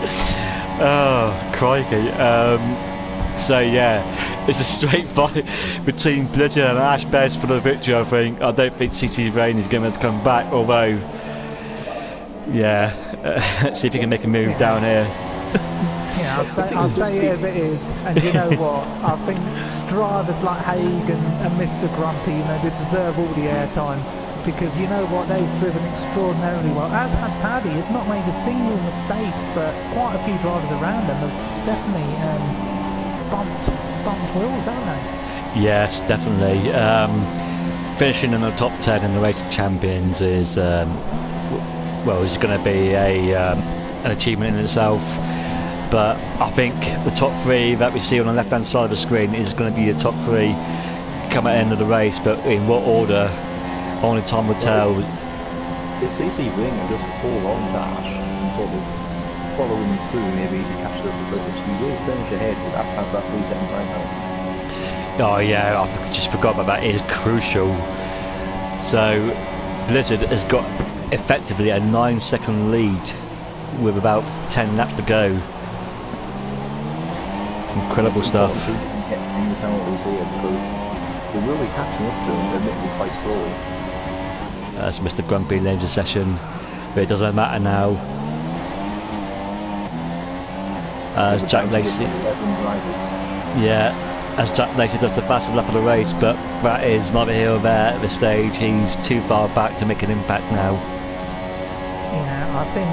Oh, crikey. So yeah, it's a straight fight between Blizzard and Ash Bez for the victory, I think. I don't think TC Brain is going to come back, although... Yeah, let's see if he can make a move down here. Yeah, I'll say it as it is. And you know what? I think drivers like Haig and Mr. Grumpy, you know, they deserve all the airtime, because you know what? They've driven extraordinarily well. As had Paddy, has not made a single mistake, but quite a few drivers around him have definitely bumped wheels, haven't they? Yes, definitely. Finishing in the top 10 in the Race of Champions is... well, it's going to be an achievement in itself, but I think the top 3 that we see on the left hand side of the screen is going to be the top 3 come at the end of the race, but in what order, only time will tell. If CC Ring and just hold on Dash and sort of follow him through, maybe to catch the Blizzard, you will finish ahead with that 3 second time now. Oh yeah, I just forgot about that. It is crucial. So Blizzard has got effectively a 9-second lead with about 10 laps to go. Incredible stuff. Getting the penalties here because they're really catching up to them, admittedly quite slowly. As Mr. Grumpy names the session, but it doesn't matter now. As Jack Lacey, as Jack Lacey does the fastest lap of the race, but that is neither here or there at this stage. He's too far back to make an impact now. Yeah, I think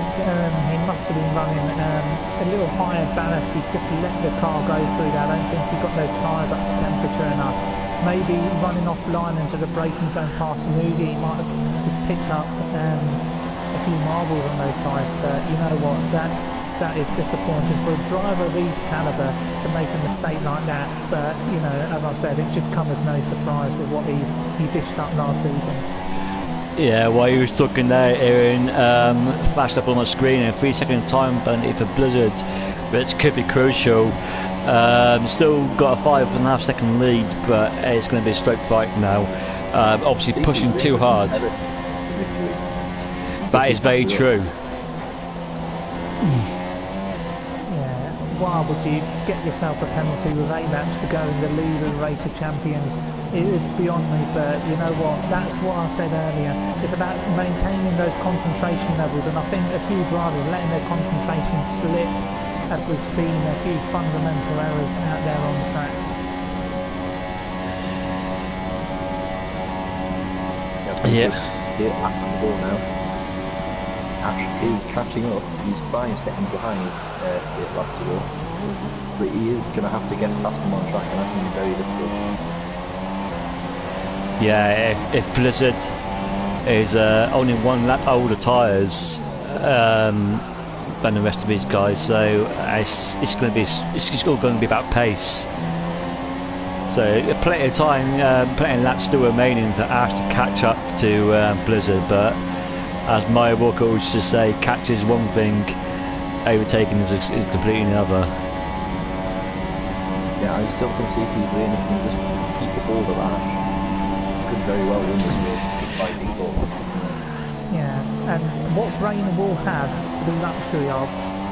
he must have been running a little higher ballast. He just let the car go through that. I don't think he got those tyres up to temperature enough. Maybe running offline into the braking zone past Moody, he might have just picked up a few marbles on those tyres. But you know what, that is disappointing for a driver of his calibre to make a mistake like that. But you know, as I said, it should come as no surprise with what he dished up last season. Yeah, while he was talking there, Aaron flashed up on the screen a 3-second time penalty for Blizzard, which could be crucial. Still got a 5.5 second lead, but it's going to be a straight fight now. Obviously pushing too hard. That is very true. Why would you get yourself a penalty with 8 laps to go in the lead of the Race of Champions? It is beyond me, but you know what, that's what I said earlier. It's about maintaining those concentration levels, and I think a few drivers letting their concentration slip, as we've seen a few fundamental errors out there on the track. Yeah, now. Ash is catching up. He's 5 seconds behind 8 laps to go. But he is going to have to get past him on track, and that's going to be very difficult. Yeah, if Blizzard is only 1 lap older tyres than the rest of these guys, so it's going to be it's all going to be about pace. So plenty of time, plenty of laps still remaining for Ash to catch up to Blizzard, but as Maya Walker used to say, catch is one thing, overtaking is completely another. Yeah, I still think CC's really can just keep a hold of Ash. Could very well win this race just by default. Yeah, and what Brain will have the luxury of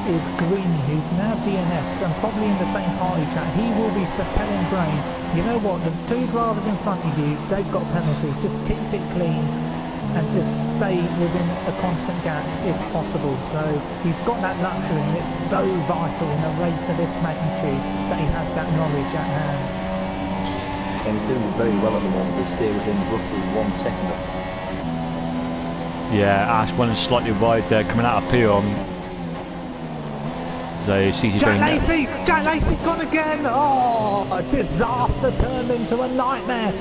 is Green, who's now DNF'd and probably in the same party track. He will be telling Brain, you know what, the two drivers in front of you, they've got penalties, just keep it clean and just stay within a constant gap if possible. So he's got that luxury, and it's so vital in a race of this magnitude that he has that knowledge at hand. And he's doing very well at the moment. They stay within roughly 1 second. Yeah, Ash went slightly wide there coming out of Pion. So CC's going there. Jack Lacey's gone again! Oh, a disaster turned into a nightmare!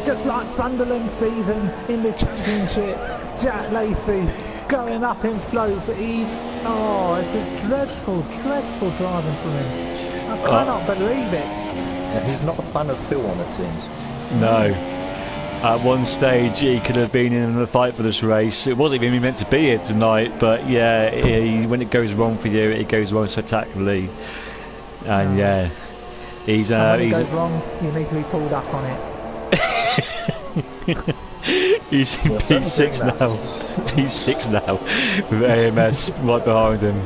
Just like Sunderland's season in the Championship, Jack Lacey going up in floats. This is dreadful, dreadful driving for him. I cannot believe it. Yeah, he's not a fan of Pion, it seems. No. At one stage he could have been in the fight for this race. It wasn't even meant to be here tonight, but yeah, when it goes wrong for you, it goes wrong spectacularly. And yeah, when it goes wrong, you need to be pulled up on it. He's in P6 now. P6 now with AMS right behind him.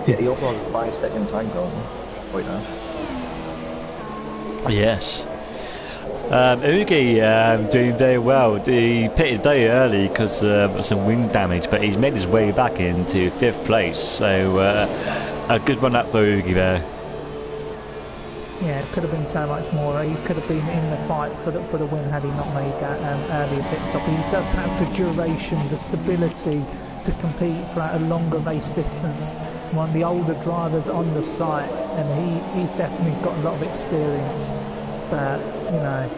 Yeah, he also has a 5-second time goal right now. Yes. Ugi doing very well. He pitted very early because of some wind damage, but he's made his way back into 5th place. So a good run up for Ugi there. Yeah, it could have been so much more. He could have been in the fight for the win had he not made that earlier pit stop. He does have the duration, the stability to compete throughout a longer race distance. One of the older drivers on the site, and he's definitely got a lot of experience. But you know,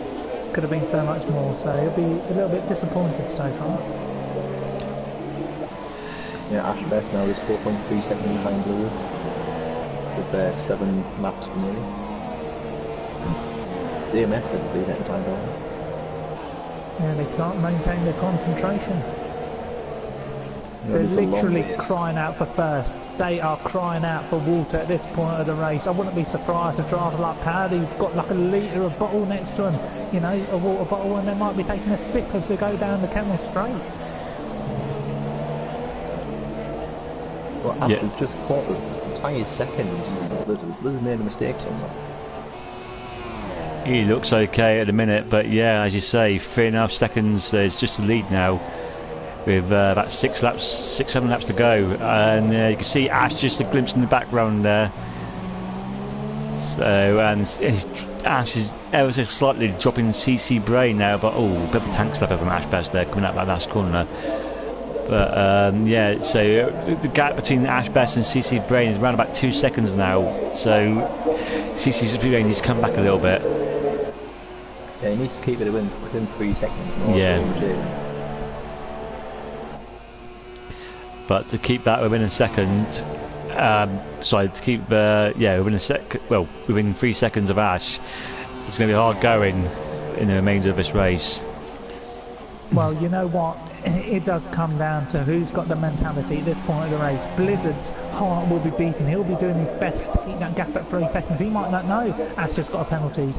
could have been so much more. So he'll be a little bit disappointed so far. Yeah, Ash Beth now is 4.3 seconds behind Blue with 7 laps remaining. DMS didn't beat at the time, though. Yeah, they can't maintain their concentration. They're literally crying out for first. They are crying out for water at this point of the race. I wouldn't be surprised if drivers like Paddy've got like a litre of bottle next to them, you know, a water bottle, and they might be taking a sip as they go down the Camel Straight. Well, Ash has just caught the tiniest second. Blizzard made a mistake somewhere. He looks okay at the minute, but yeah, as you say, 3.5 seconds is just the lead now, with about 6-7 laps to go, and you can see Ash just a glimpse in the background there. So, and Ash is ever so slightly dropping CC Brain now, but a bit of a tank slap over from Ash Best there coming out that last corner. But yeah, so the gap between Ash Best and CC Brain is around about 2 seconds now. So CC Brain needs to come back a little bit. Yeah, he needs to keep it within 3 seconds. Yeah. But to keep that within a second, to keep within 3 seconds of Ash, it's going to be hard going in the remainder of this race. Well, you know what? It does come down to who's got the mentality at this point of the race. Blizzard's heart will be beating. He'll be doing his best to keep that gap at 3 seconds. He might not know Ash just got a penalty.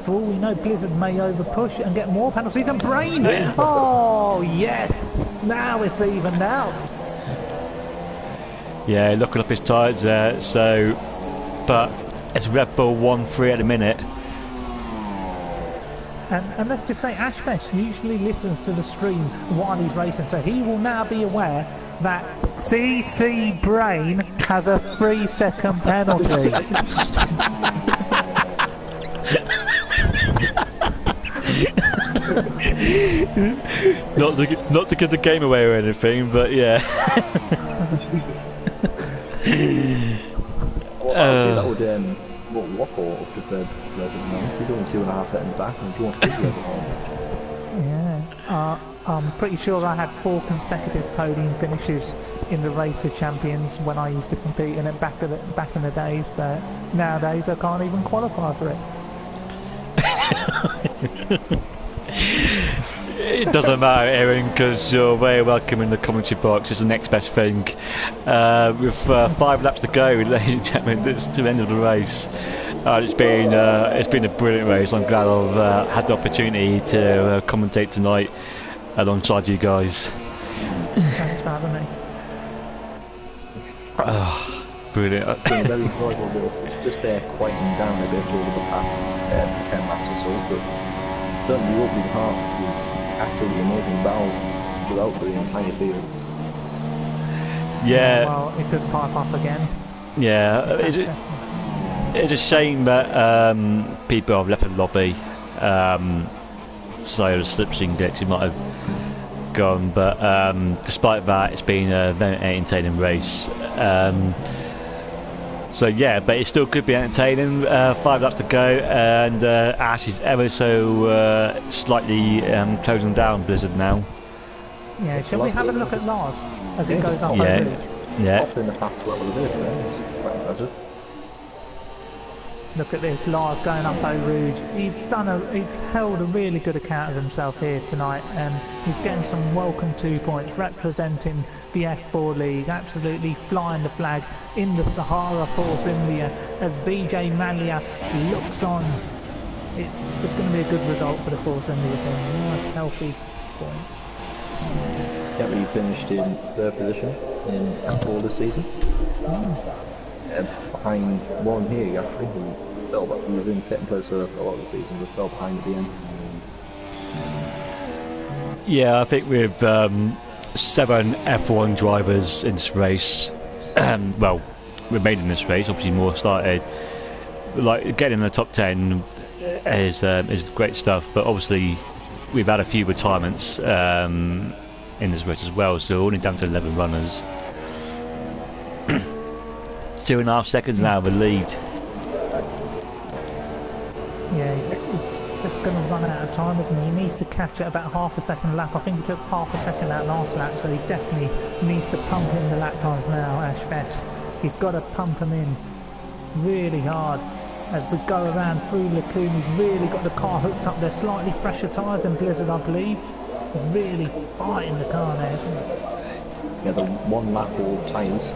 For all we know, Blizzard may overpush and get more penalties than Brain. Oh, yes! Now it's evened out. Yeah, looking up his tyres there. So, but it's Red Bull 1-3 at the minute. And let's just say Ashmesh usually listens to the stream while he's racing, so he will now be aware that CC Brain has a 3-second penalty. not to give the game away or anything, but yeah. That would Waffle up to 3rd resident now. He's only 2.5 seconds back, and if you want to Yeah, I'm pretty sure I had 4 consecutive podium finishes in the Race of Champions when I used to compete in it back in the days, but nowadays I can't even qualify for it. It doesn't matter, Aaron, because you're very welcome in the commentary box. It's the next best thing. With 5 laps to go, ladies and gentlemen, it's to the end of the race. It's been a brilliant race. I'm glad I've had the opportunity to commentate tonight alongside you guys. Thanks for having me. Oh, brilliant. It's been a very enjoyable race. It's just quieting down a bit over the past 10 laps or so, but certainly the opening half was absolutely amazing battles throughout the entire field. Yeah. Well, it could pipe up again. Yeah. It's a shame that people have left the lobby. So the slipstream glitch might have gone, but despite that, it's been a very entertaining race. So yeah, but it still could be entertaining. 5 laps to go, and Ash is ever so slightly closing down Blizzard now. Yeah, shall we have a look at Lars as it goes up? Yeah, yeah. Off in the past level of this there. Quite impressive. Look at this, Lars going up Eau Rouge. He's held a really good account of himself here tonight, and he's getting some welcome 2 points, representing the F4 League, absolutely flying the flag in the Sahara Force India as Vijay Mallya looks on. It's going to be a good result for the Force India team. Nice, healthy points. Yeah, he finished in 3rd position in F4 this season. Behind Warren Healy, actually, who fell back. He was in 2nd place for a lot of the season, but fell behind at the end. Yeah, I think with 7 F1 drivers in this race, well, remained in this race, obviously more started. Like getting in the top 10 is great stuff, but obviously we've had a few retirements in this race as well, so only down to 11 runners. 2.5 seconds now of the lead. Yeah, he's just going to run out of time, isn't he? He needs to catch it about half a second a lap. I think he took half a second out last lap, so he definitely needs to pump in the lap times now, Ash Best. He's got to pump them in really hard as we go around through Lacoon. He's really got the car hooked up. They're slightly fresher tyres than Blizzard, I believe. Really fighting the car there, isn't it? Yeah, the 1 lap old tyres.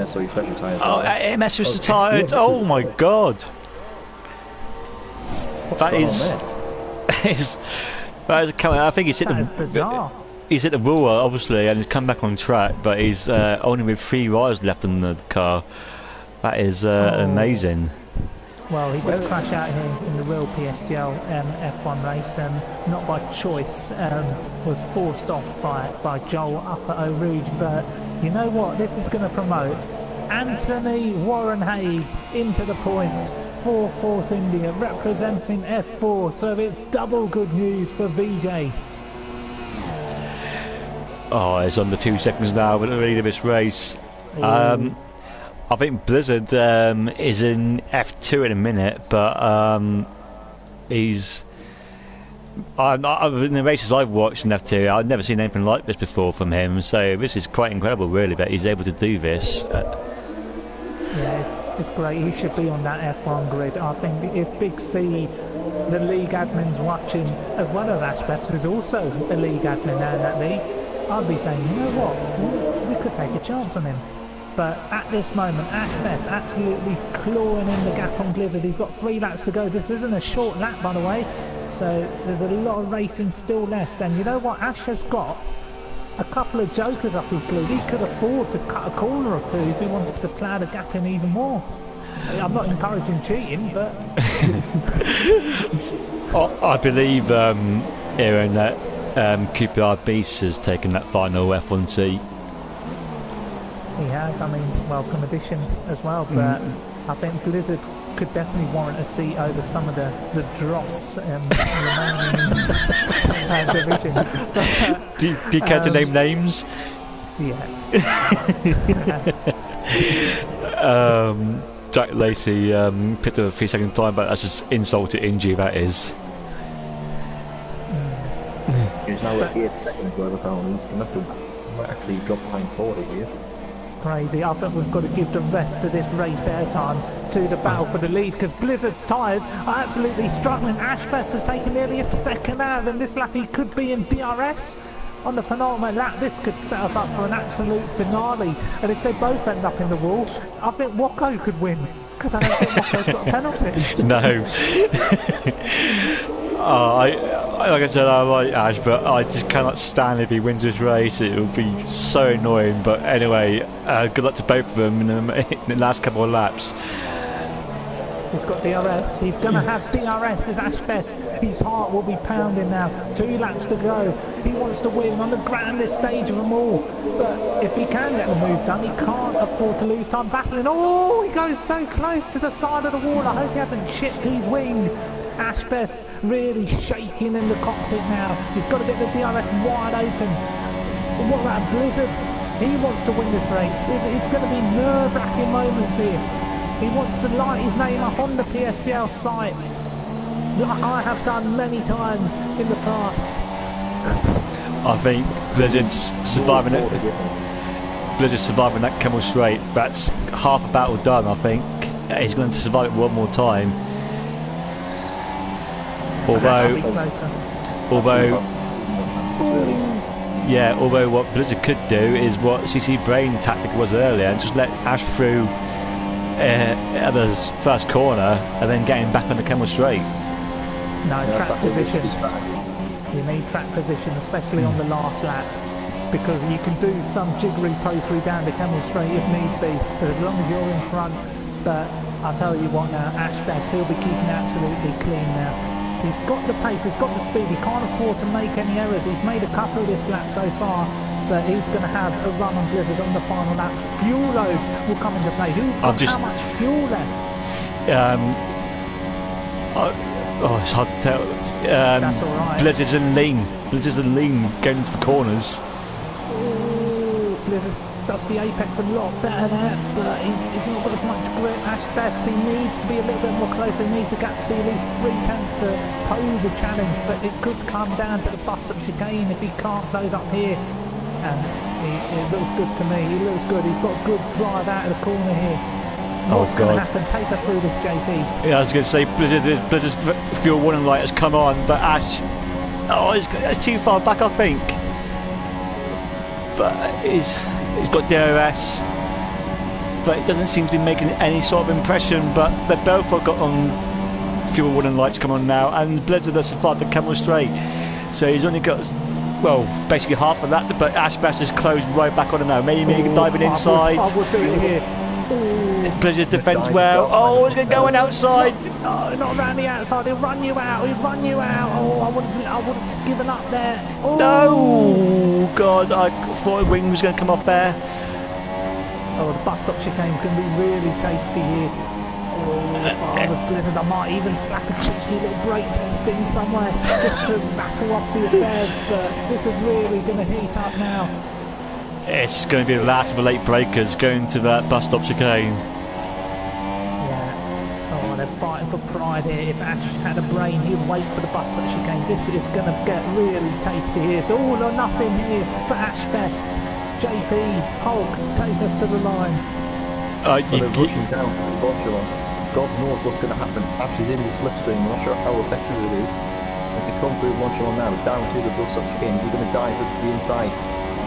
So he's fresher tyres. Oh, it messes with the tyres. Oh my god. That is coming. I think he's hit bizarre. He's hit the wall, obviously, and he's come back on track, but he's only with 3 riders left in the car. That is amazing. Well, he did crash out here in the real PSGL F1 race, not by choice. Was forced off by Joel up at Eau Rouge, but you know what? This is going to promote Anthony Warren Hay into the points for Force India, representing F4, so it's double good news for Vijay. Oh, it's under 2 seconds now with the lead of this race. I think Blizzard is in F2 in a minute, but he's... in the races I've watched in F2, I've never seen anything like this before from him, so this is quite incredible really that he's able to do this. Yeah, it's great. He should be on that F1 grid. I think if Big C, the league admin's watching, as well as Ashbeth, who's also a league admin now in that league, I'd be saying, you know what, we could take a chance on him. But at this moment, Ashbeth absolutely clawing in the gap on Blizzard. He's got 3 laps to go. This isn't a short lap, by the way. So there's a lot of racing still left. And you know what? Ash has got a couple of jokers up his sleeve. He could afford to cut a corner or 2 if he wanted to plough the gap in even more. I'm not encouraging cheating, but... I believe, Aaron, that QPR Beast has taken that final F1 seat. He has, I mean, welcome addition as well, but I think Blizzard could definitely warrant a seat over some of the dross remaining division. Do you care to name names? Yeah. Jack Lacey picked up a 3-second time, but that's just insult to injury, that is. He's now at 8 seconds where the pound. He's going to have to actually drop behind 40 here. crazy. I think we've got to give the rest of this race airtime to the battle for the lead, because Blizzard's tyres are absolutely struggling. Ashbest has taken nearly a second out, and this lap he could be in DRS on the penultimate lap. This could set us up for an absolute finale, and if they both end up in the wall, I think Wacko could win, because I don't think Wacko's got a penalty. No. Like I said, I like Ash, but I just cannot stand if he wins this race. It will be so annoying. But anyway, good luck to both of them in the last couple of laps. He's got DRS. He's going to have DRS as Ashbest. His heart will be pounding now. 2 laps to go. He wants to win on the grandest stage of them all. But if he can get the move done, he can't afford to lose time battling. Oh, he goes so close to the side of the wall. I hope he hasn't chipped his wing. Ashbest really shaking in the cockpit now. He's got to get the DRS wide open. But what about Blizzard? He wants to win this race. It's going to be nerve-wracking moments here. He wants to light his name up on the PSGL site, like I have done many times in the past. I think Blizzard's surviving it. Blizzard's surviving that Camel Straight. That's half a battle done, I think. He's going to survive it one more time. Although what Blizzard could do is what CC Brain tactic was earlier, and just let Ash through at the first corner and then get him back on the Camel Straight. No, track position. You need track position, especially on the last lap, because you can do some jiggery pokery down the Camel Straight if need be, as long as you're in front. But I'll tell you what now, Ashbest, he'll be keeping absolutely clean now. He's got the pace, he's got the speed, he can't afford to make any errors. He's made a couple this lap so far, but he's going to have a run on Blizzard on the final lap. Fuel loads will come into play. Who's got how much fuel left? It's hard to tell. That's all right. Blizzard's in lean. Blizzard's in lean going into the corners. Ooh, Blizzard does the apex a lot better there, but he's not got as much grip. Ashbest, he needs to be a little bit more closer. He needs the gap to be at least 3 tenths to pose a challenge, but it could come down to the bus-up chicane if he can't close up here. And it looks good to me. He looks good. He's got a good drive out of the corner here. What's going to happen? Take her through this, JP. Yeah, I was going to say Blizzard's fuel warning light has come on, but Ash, it's too far back, I think. But he's got DRS, but it doesn't seem to be making any sort of impression. But they both have got on fuel warning lights come on now, and Blizzard has survived the Camel Straight, so he's only got, well, basically half of that, but Ashbest is closed right back on him now. Maybe diving inside. I would do it here. Blizzard defends well. Oh, he's going outside. No, not around the outside. He'll run you out. He'll run you out. Oh, I would have given up there. Oh. No, God, I thought a wing was going to come off there. Oh, the bus stop chicane is going to be really tasty here. Oh, if I was Blizzard, I might even slap a cheeky little brake test in somewhere just to rattle off the affairs, but this is really going to heat up now. It's going to be the last of the late breakers going to that bus stop chicane. Yeah. Oh, they're fighting for pride here. If Ash had a brain, he'd wait for the bus stop chicane. This is going to get really tasty here. It's all or nothing here for Ashbest. JP, Hulk, take us to the line. They're rushing down to Bourgeois. God knows what's going to happen. Ash is in the slipstream. I'm not sure how effective it is. As he comes through Bourgeois now, down to the bus stop chicane, he's going to dive at the inside.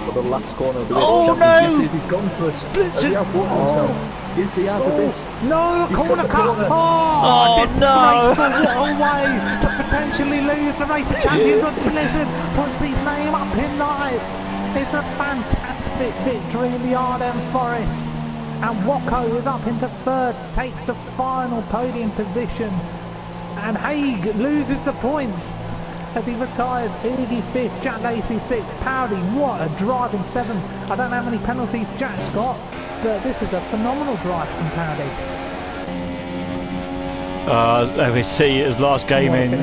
For the last corner of the race. Oh no! He's gone for it. Blizzard! Yes, he has a bit. No, corner cut! Oh, no! What a way to potentially lose the race. The champions of Blizzard puts his name up in lights. It's a fantastic victory in the Ardennes Forest. And Wacko is up into 3rd, takes the final podium position. And Haig loses the points as he retires. Iggy 5th, Jack Lacey 6th, Powdy, what a drive in 7th. I don't know how many penalties Jack's got, but this is a phenomenal drive from Powdy. We see his last game in.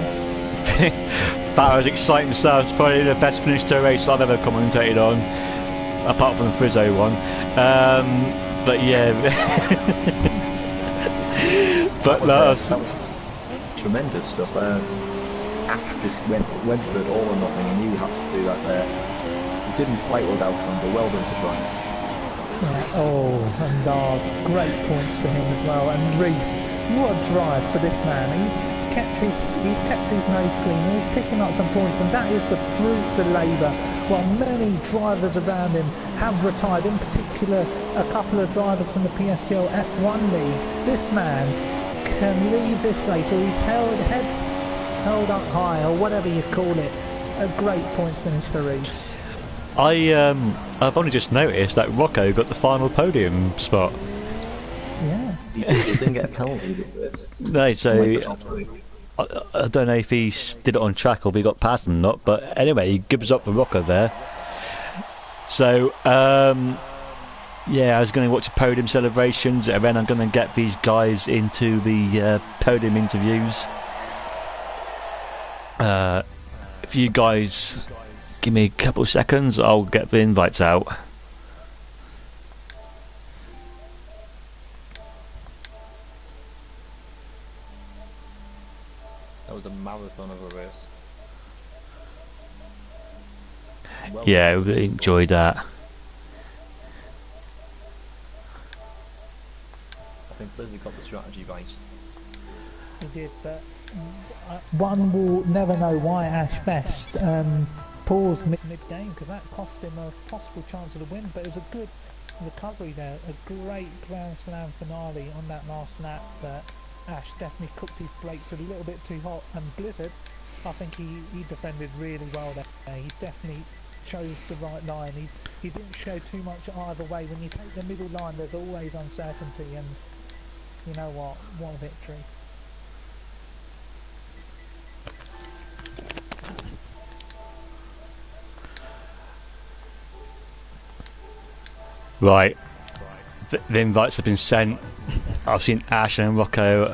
That was exciting stuff. It's probably the best finish to a race I've ever commentated on, apart from the Frizzo one. But yeah. But that was tremendous stuff. Ash just went for it all or nothing, and he had to do that there. He didn't quite work out from, but well done to try. Yeah. Oh, and Lars, great points for him as well. And Reese, what a drive for this man. He's kept his nose clean. He's picking up some points, and that is the fruits of labour. While many drivers around him have retired, in particular a couple of drivers from the PSGL F1 league, this man can leave this race, or he's held up high, or whatever you call it. A great points finish for Reese. I've only just noticed that Rocco got the final podium spot. Yeah. He didn't get a penalty. No, so I don't know if he did it on track or if he got past him or not. But anyway, he gives up for Rocco there. So yeah, I was going to watch the podium celebrations, and then I'm going to get these guys into the podium interviews. If you guys give me a couple of seconds, I'll get the invites out. That was a marathon of a race. Well, Yeah, I really enjoyed that. I think Lizzie got the strategy right. He did, but one will never know why Ash Best paused mid-game, because that cost him a possible chance of the win. But it was a good recovery there, a great Grand Slam finale on that last lap. But Ash definitely cooked his plates a little bit too hot, and Blizzard, I think he defended really well there. He definitely chose the right line. He didn't show too much either way. When you take the middle line, there's always uncertainty, and you know what a victory. Right, the invites have been sent. I've seen Ash and Rocco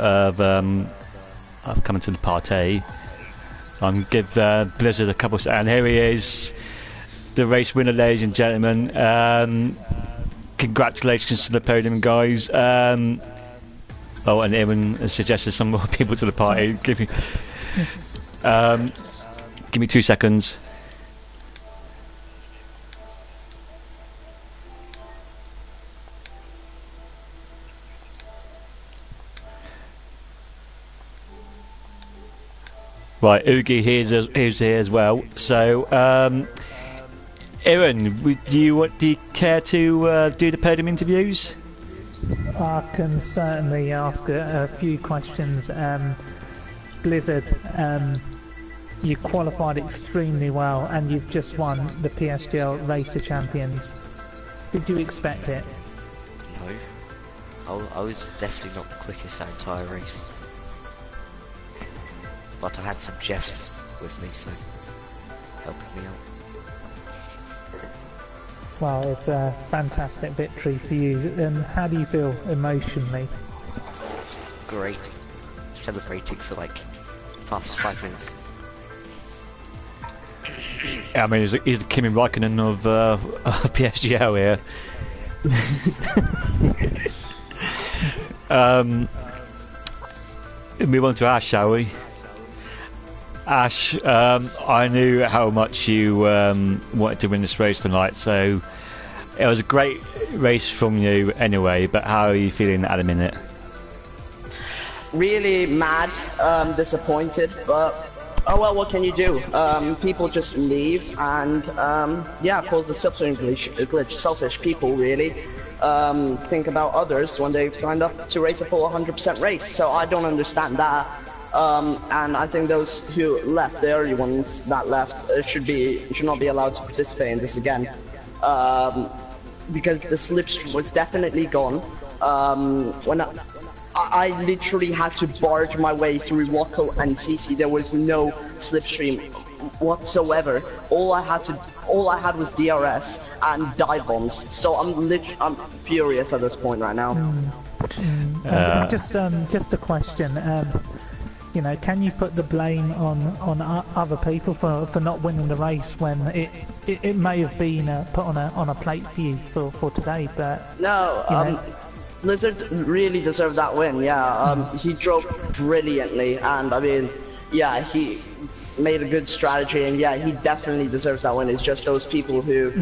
have come into the party. So I'm going to give Blizzard a couple and here he is, the race winner, ladies and gentlemen. Congratulations to the podium guys. Oh, and Ewan has suggested some more people to the party. Give me 2 seconds. Right, Oogie here's here as well. So, Ewan, do you care to do the podium interviews? I can certainly ask a few questions. Blizzard, you qualified extremely well, and you've just won the PSGL Race of Champions. Did you expect it? No. I was definitely not the quickest that entire race. But I had some Jeffs with me, so helping me out. Well, it's a fantastic victory for you. And how do you feel emotionally? Great. Celebrating for like past 5 minutes. I mean, he's the Kimi Räikkönen of PSGL here. Move on to Ash, shall we? Ash, I knew how much you wanted to win this race tonight, so it was a great race from you anyway, but how are you feeling at the minute? Really mad, disappointed, but oh well, what can you do? People just leave and yeah, cause the substance glitch. Selfish people really think about others when they've signed up to race a full 100% race, so I don't understand that. And I think those who left, the early ones that left, should not be allowed to participate in this again, because the slipstream was definitely gone. When I literally had to barge my way through Waco and CC, there was no slipstream whatsoever. All I had was DRS and dive bombs. So I'm furious at this point right now. Just a question. You know, can you put the blame on other people for not winning the race when it may have been put on a plate for you for today? But no, Blizzard really deserved that win. Yeah, he drove brilliantly, and I mean, yeah, made a good strategy, and yeah, he definitely deserves that win. It's just those people who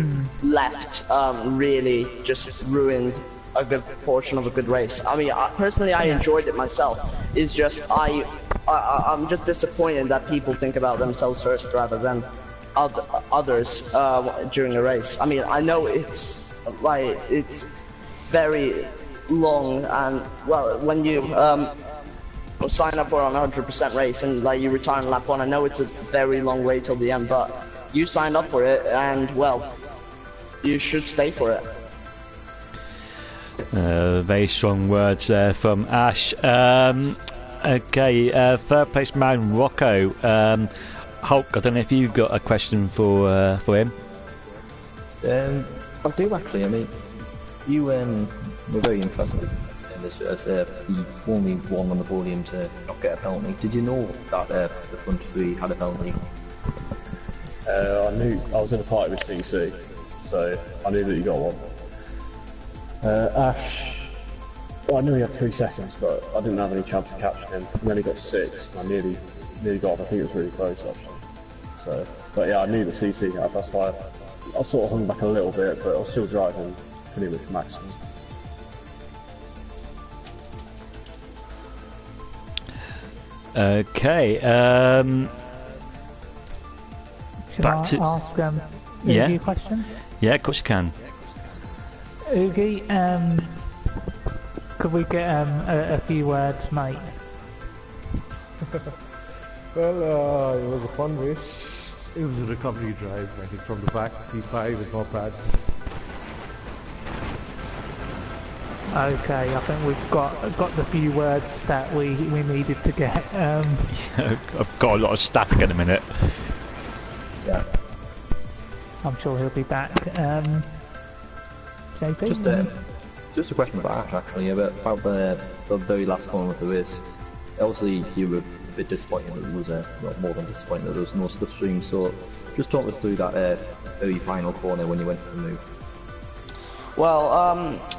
left really just ruined a good portion of a good race. I mean, personally, I enjoyed it myself. It's just I'm just disappointed that people think about themselves first rather than others during the race. I mean, I know it's very long, and well, when you sign up for an 100% race and like you retire in lap 1, I know it's a very long way till the end, but you signed up for it, and well, you should stay for it. Very strong words there from Ash. Okay, third place man Rocco. Hulk, I don't know if you've got a question for him. I do actually. I mean, you were very impressive in this as the only one on the podium to not get a penalty. Did you know that the front three had a penalty? I knew I was in a fight with CC, so I knew that you got one. Ash, well, I knew he had 3 seconds, but I didn't have any chance of catching him. And then he got 6, and I nearly got him. I think it was really close actually. So, but yeah, I knew the CC had. That's why I sort of hung back a little bit, but I was still driving pretty much maximum. Okay. Should Back I to ask yeah. Oogie a question? Yeah, of course you can. Oogie, could we get a few words, mate? Well, it was a fun race. It was a recovery drive, I think, from the back. P5 is not bad. Okay, I think we've got the few words that we needed to get. I've got a lot of static in a minute. Yeah. I'm sure he'll be back. JP? Just a question about Ash actually, about the very last corner of the race. Obviously, you were a bit disappointed that there was more than disappointed that there was no slipstream. So, just talk us through that very final corner when you went for the move. Well,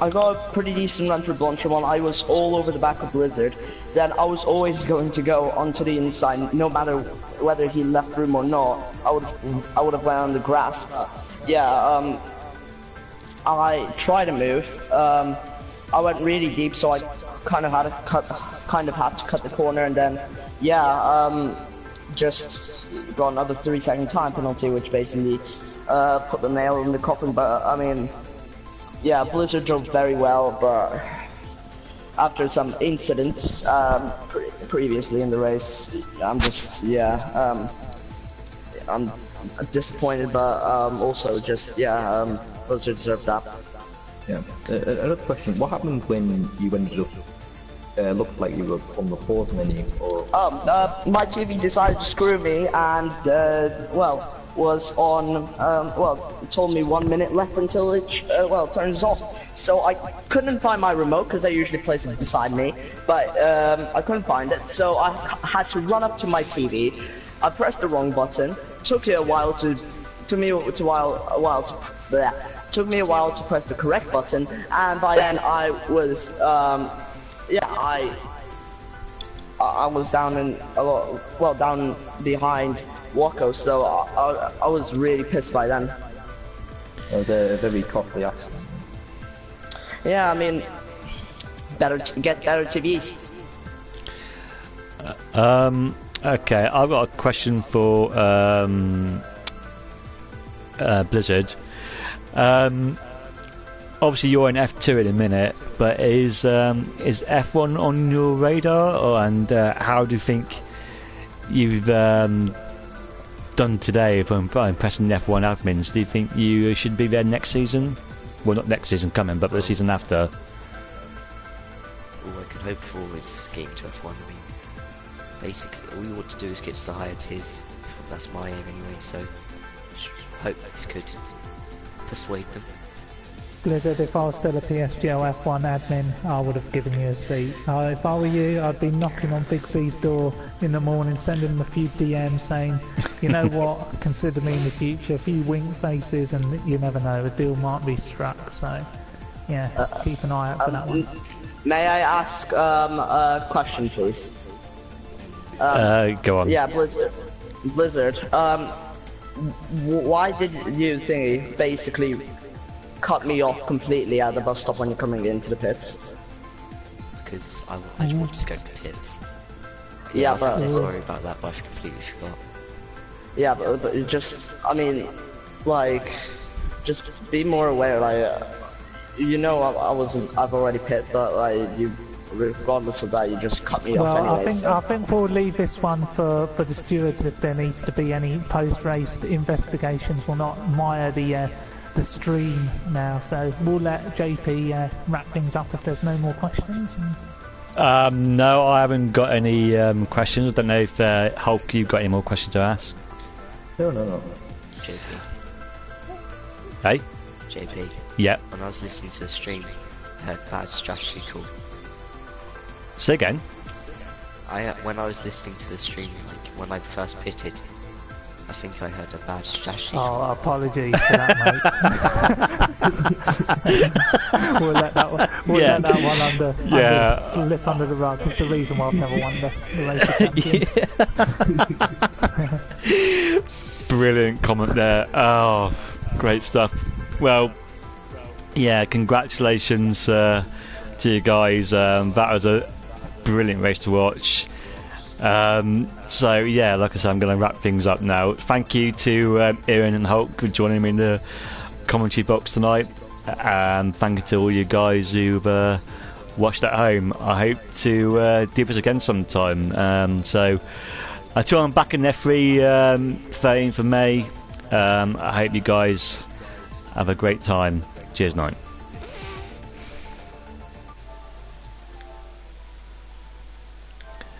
I got a pretty decent run through Blanchimont. I was all over the back of Blizzard. Then I was always going to go onto the inside, no matter whether he left room or not. I would have went on the grass. But yeah, I tried to move. I went really deep, so I kind of had to cut the corner, and then yeah, just got another 3-second time penalty, which basically put the nail in the coffin. But I mean, yeah, Blizzard drove very well, but after some incidents previously in the race, I'm just I'm disappointed, but also just Blizzard deserved that. Yeah. Another question: what happened when you ended up? Looked like you were on the pause menu, or? My TV decided to screw me, and was on, told me 1 minute left until it, turns off. So I couldn't find my remote, because I usually place it beside me, but I couldn't find it, so I had to run up to my TV. I pressed the wrong button. Took me a while to press the correct button, and by then I was, I was down down behind Wacko, so I was really pissed by then. It was a very costly accident. Yeah, I mean, get better TVs. Okay, I've got a question for Blizzard. Obviously, you're in F2 in a minute, but is F1 on your radar, and how do you think you've done today by impressing the F1 admins? Do you think you should be there next season? Well, not next season coming, but the season after. All I can hope for is getting to F1. I mean, basically, all you want to do is get to the higher tiers. That's my aim anyway, so hope this could persuade them. Blizzard, if I was still a PSGL F1 admin, I would have given you a seat. If I were you, I'd be knocking on Big C's door in the morning, sending him a few DMs saying, you know what, consider me in the future, a few wink faces, and you never know, a deal might be struck. So, yeah, keep an eye out for that one. May I ask a question, please? Go on. Yeah, Blizzard. Blizzard, why did you basically cut me off completely at the bus stop when you're coming into the pits? Because I just wanted to go to pits. Yeah, I was but gonna say sorry about that, but I completely forgot. yeah, but it just, I mean, like, just be more aware. Like, you know, I've already pit, but like you. Regardless of that, you just cut me off anyway. I think we'll leave this one for the stewards if there needs to be any post-race investigations. Will not mire the stream now, so we'll let JP wrap things up if there's no more questions. No, I haven't got any questions. I don't know if Hulk, you've got any more questions to ask. No. JP. Hey? JP. Yep. When I was listening to the stream, I heard bad strategy call. Say again. When I was listening to the stream, like when I first pitted, I think I heard a bad strategy. Oh, apologies for that, mate. We'll let that one. Let that one slip under the rug. It's the reason why I've never won the Race of Champions. Brilliant comment there. Oh, great stuff. Well, yeah, congratulations to you guys. That was a brilliant race to watch. So yeah, like I said, I'm going to wrap things up now. Thank you to Ian and Hulk for joining me in the commentary box tonight, and thank you to all you guys who've watched at home. I hope to do this again sometime. So until I'm back in F3 fame for May, I hope you guys have a great time. Cheers, night.